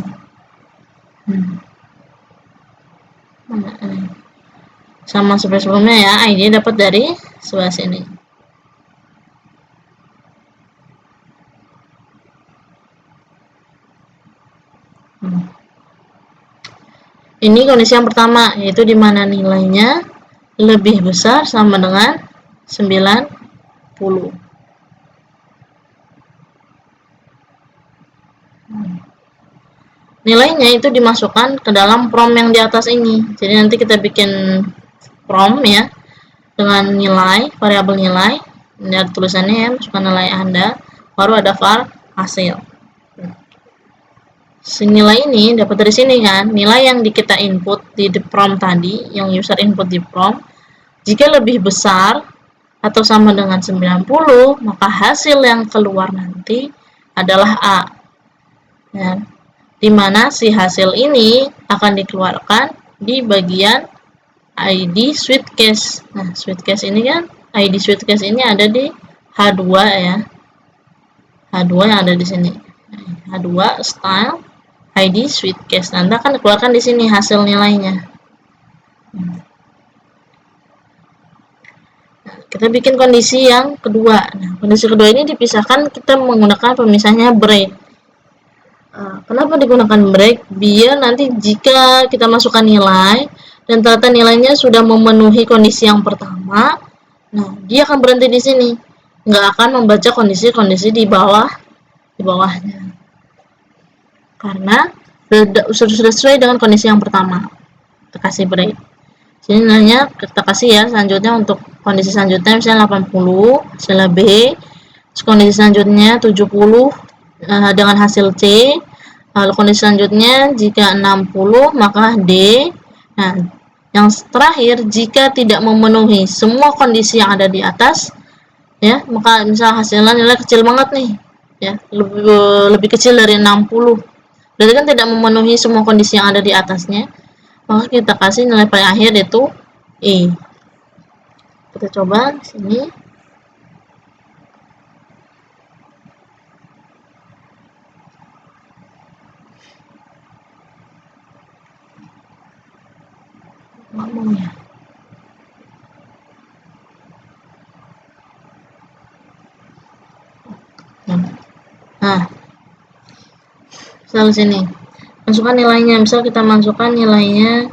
Sama seperti sebelumnya ya, ID dapat dari sebelah sini. Ini kondisi yang pertama, yaitu di mana nilainya lebih besar sama dengan 90. Nilainya itu dimasukkan ke dalam prompt yang di atas ini. Jadi nanti kita bikin prompt ya dengan nilai, variabel nilai. Ini ada tulisannya ya, masukkan nilai Anda, baru ada var hasil. Nilai ini dapat dari sini kan, nilai yang kita input di prompt tadi, yang user input di prompt, jika lebih besar atau sama dengan 90, maka hasil yang keluar nanti adalah A. Ya. Dimana si hasil ini akan dikeluarkan di bagian ID switch case. Nah, switch case ini kan, ID switch case ini ada di H2 ya. H2 yang ada di sini. H2 style ID switch case. Nanti akan dikeluarkan di sini hasil nilainya. Nah, kita bikin kondisi yang kedua. Nah, kondisi kedua ini dipisahkan, kita menggunakan pemisahnya break. Kenapa digunakan break? Biar nanti jika kita masukkan nilai dan ternyata nilainya sudah memenuhi kondisi yang pertama, nah dia akan berhenti di sini, nggak akan membaca kondisi-kondisi di bawahnya, karena sudah sesuai dengan kondisi yang pertama. Kita kasih break. Sini nilainya kita kasih ya. Selanjutnya untuk kondisi selanjutnya misalnya 80 hasil B, kondisi selanjutnya 70 dengan hasil C. Lalu kondisi selanjutnya jika 60 maka D. Nah, yang terakhir jika tidak memenuhi semua kondisi yang ada di atas ya, maka misal hasilnya nilai kecil banget nih ya, lebih kecil dari 60. Berarti kan tidak memenuhi semua kondisi yang ada di atasnya. Maka kita kasih nilai paling akhir yaitu E. Kita coba sini. Ngomongnya. Nah, misal sini masukkan nilainya, misal kita masukkan nilainya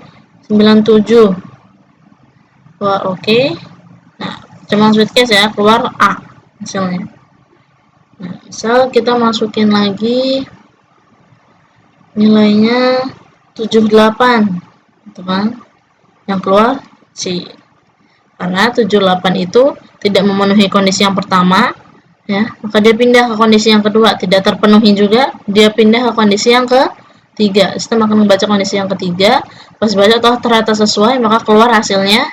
97. Wah, oke. Nah, cuma switch case ya, keluar A hasilnya. Nah, misal kita masukin lagi nilainya 78, gitu kan, yang keluar C. Karena 78 itu tidak memenuhi kondisi yang pertama, ya, maka dia pindah ke kondisi yang kedua, tidak terpenuhi juga, dia pindah ke kondisi yang ketiga. Sistem akan membaca kondisi yang ketiga, pas baca toh ternyata sesuai, maka keluar hasilnya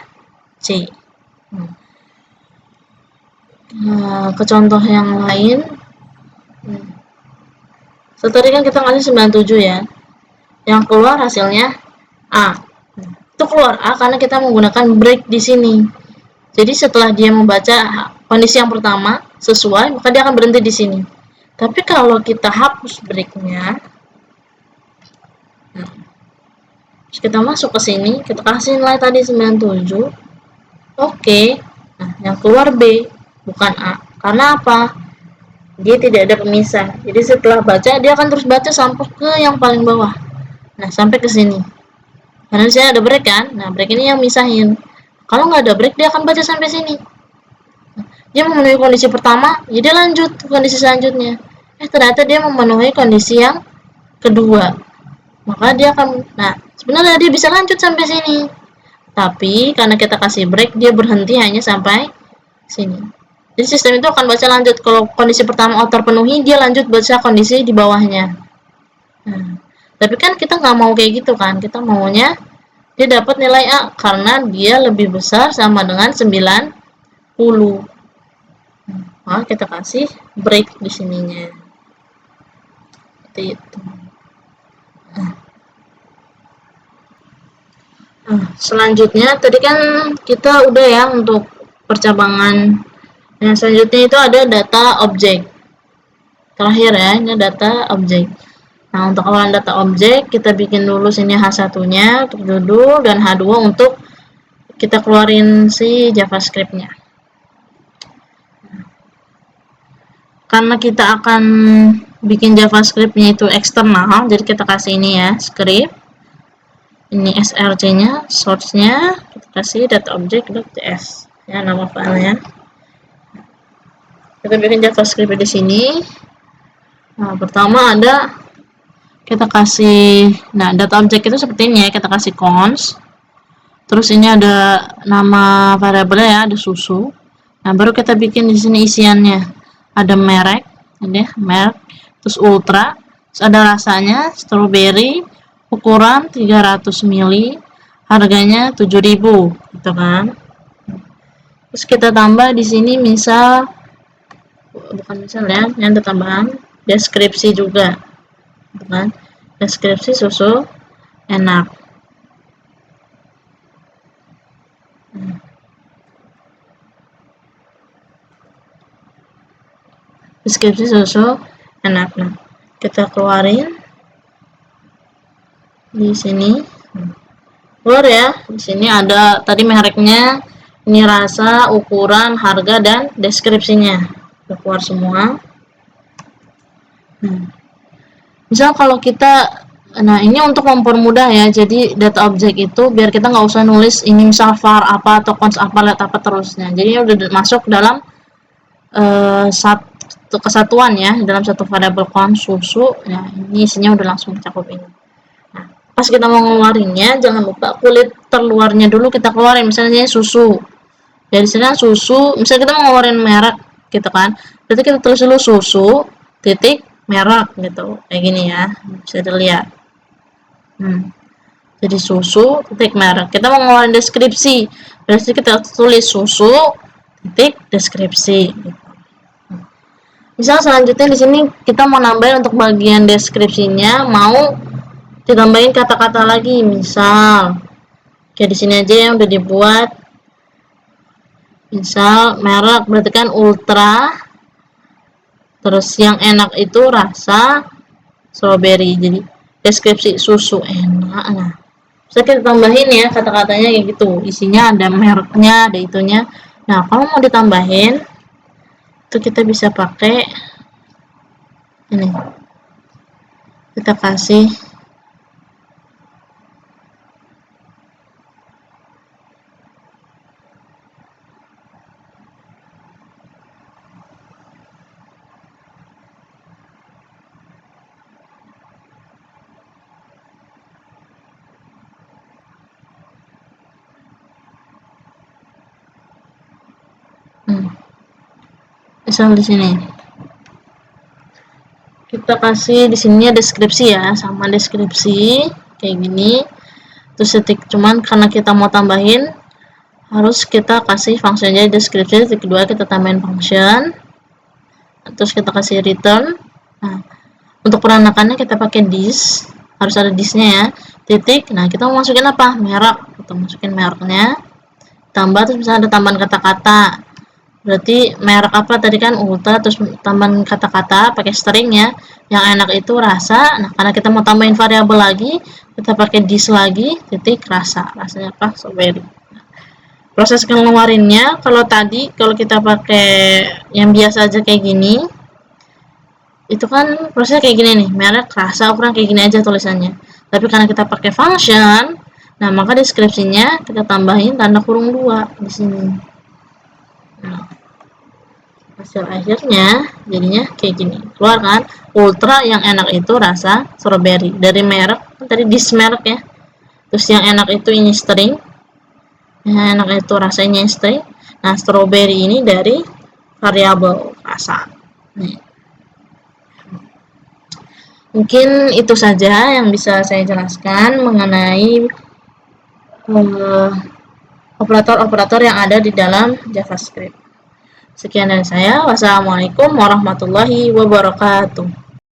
C. Nah, ke contoh yang lain, tadi kan kita ngasih 97 ya, yang keluar hasilnya A. Itu keluar A karena kita menggunakan break di sini. Jadi setelah dia membaca kondisi yang pertama sesuai, maka dia akan berhenti di sini. Tapi kalau kita hapus breaknya, terus kita masuk ke sini, kita kasih nilai tadi 97, oke. Nah, yang keluar B, bukan A. Karena apa? Dia tidak ada pemisah. Jadi setelah baca, dia akan terus baca sampai ke yang paling bawah. Nah, sampai ke sini. Karena di sini ada break kan? Nah, break ini yang misahin. Kalau nggak ada break, dia akan baca sampai sini. Dia memenuhi kondisi pertama, jadi lanjut ke kondisi selanjutnya. Ternyata dia memenuhi kondisi yang kedua. Maka dia akan, nah, sebenarnya dia bisa lanjut sampai sini. Tapi karena kita kasih break, dia berhenti hanya sampai sini. Jadi sistem itu akan baca lanjut. Kalau kondisi pertama terpenuhi, dia lanjut baca kondisi di bawahnya. Nah, tapi kan kita nggak mau kayak gitu kan. Kita maunya dia dapat nilai A karena dia lebih besar sama dengan 90. Nah, kita kasih break di sininya. Seperti itu. Nah, selanjutnya tadi kan kita udah ya untuk percabangan. Nah, selanjutnya itu ada data objek. Terakhir ya, ini data objek. Nah, untuk awalan data objek, kita bikin dulu sini H1-nya untuk judul dan H2 untuk kita keluarin si JavaScript-nya. Karena kita akan bikin JavaScript-nya itu eksternal, jadi kita kasih ini ya, script. Ini src-nya, source-nya, kita kasih dataobject.ts ya, nama filenya. Kita bikin JavaScript di sini. Nah, pertama ada kita kasih, nah data object itu seperti ini ya, kita kasih cons. Terus ini ada nama variabelnya ya, ada susu. Nah, baru kita bikin di sini isiannya. Ada merek, ini merek, terus ultra, terus ada rasanya strawberry, ukuran 300 ml, harganya 7.000, gitu kan. Terus kita tambah di sini misal, bukan misal ya, yang ada tambahan deskripsi juga, gitu kan. Deskripsi susu enak. Deskripsi susu enak. Nah, kita keluarin di sini. Keluar ya. Di sini ada tadi mereknya, ini rasa, ukuran, harga, dan deskripsinya. Udah keluar semua. Misal kalau kita, nah ini untuk mempermudah ya, jadi data objek itu biar kita nggak usah nulis ini misal var apa atau cons apa, let apa terusnya. Jadi ini udah masuk dalam satu kesatuan ya, dalam satu variabel cons susu. Ya, ini isinya udah langsung mencakup ini. Pas kita mau ngeluarinnya, jangan lupa kulit terluarnya dulu kita keluarin. Misalnya susu, ya di sini susu, misalnya kita mau ngeluarin merek gitu kan, berarti kita tulis dulu susu titik merek gitu, kayak gini ya, bisa dilihat. Jadi susu titik merek, kita mau ngeluarin deskripsi, berarti kita tulis susu titik deskripsi gitu. Misal selanjutnya di sini kita mau nambahin untuk bagian deskripsinya, mau ditambahin kata-kata lagi, misal kayak di sini aja yang udah dibuat, misal merek berarti kan ultra, terus yang enak itu rasa strawberry, jadi deskripsi susu enak. Nah, bisa kita tambahin ya kata-katanya kayak gitu, isinya ada mereknya, ada itunya. Nah, kalau mau ditambahin itu kita bisa pakai ini, kita kasih Misal di sini kita kasih di sini deskripsi ya, sama deskripsi kayak gini, terus titik. Cuman karena kita mau tambahin, harus kita kasih function. Jadi deskripsi titik kedua kita tambahin function, terus kita kasih return. Nah, untuk peranakannya kita pakai this, harus ada this-nya ya, titik. Nah, kita mau masukin apa? Merek. Kita masukin mereknya, tambah, terus misalnya ada tambahan kata-kata. Berarti merek apa tadi kan Ultra, terus tambahan kata-kata pakai string ya. Yang enak itu rasa. Nah, karena kita mau tambahin variabel lagi, kita pakai this lagi, titik rasa. Rasanya apa? Strawberry. Proses ngeluarinnya, kalau kita pakai yang biasa aja kayak gini, itu kan prosesnya kayak gini nih, merek rasa ukuran kayak gini aja tulisannya. Tapi karena kita pakai function, nah maka deskripsinya kita tambahin tanda kurung 2 di sini. Nah, hasil akhirnya jadinya kayak gini, keluar kan Ultra yang enak itu rasa strawberry dari merek tadi this merek ya. Terus yang enak itu ini string, yang enak itu rasanya string. Nah, strawberry ini dari variabel rasa. Nih, mungkin itu saja yang bisa saya jelaskan mengenai operator-operator yang ada di dalam JavaScript. Sekian dari saya. Wassalamualaikum warahmatullahi wabarakatuh.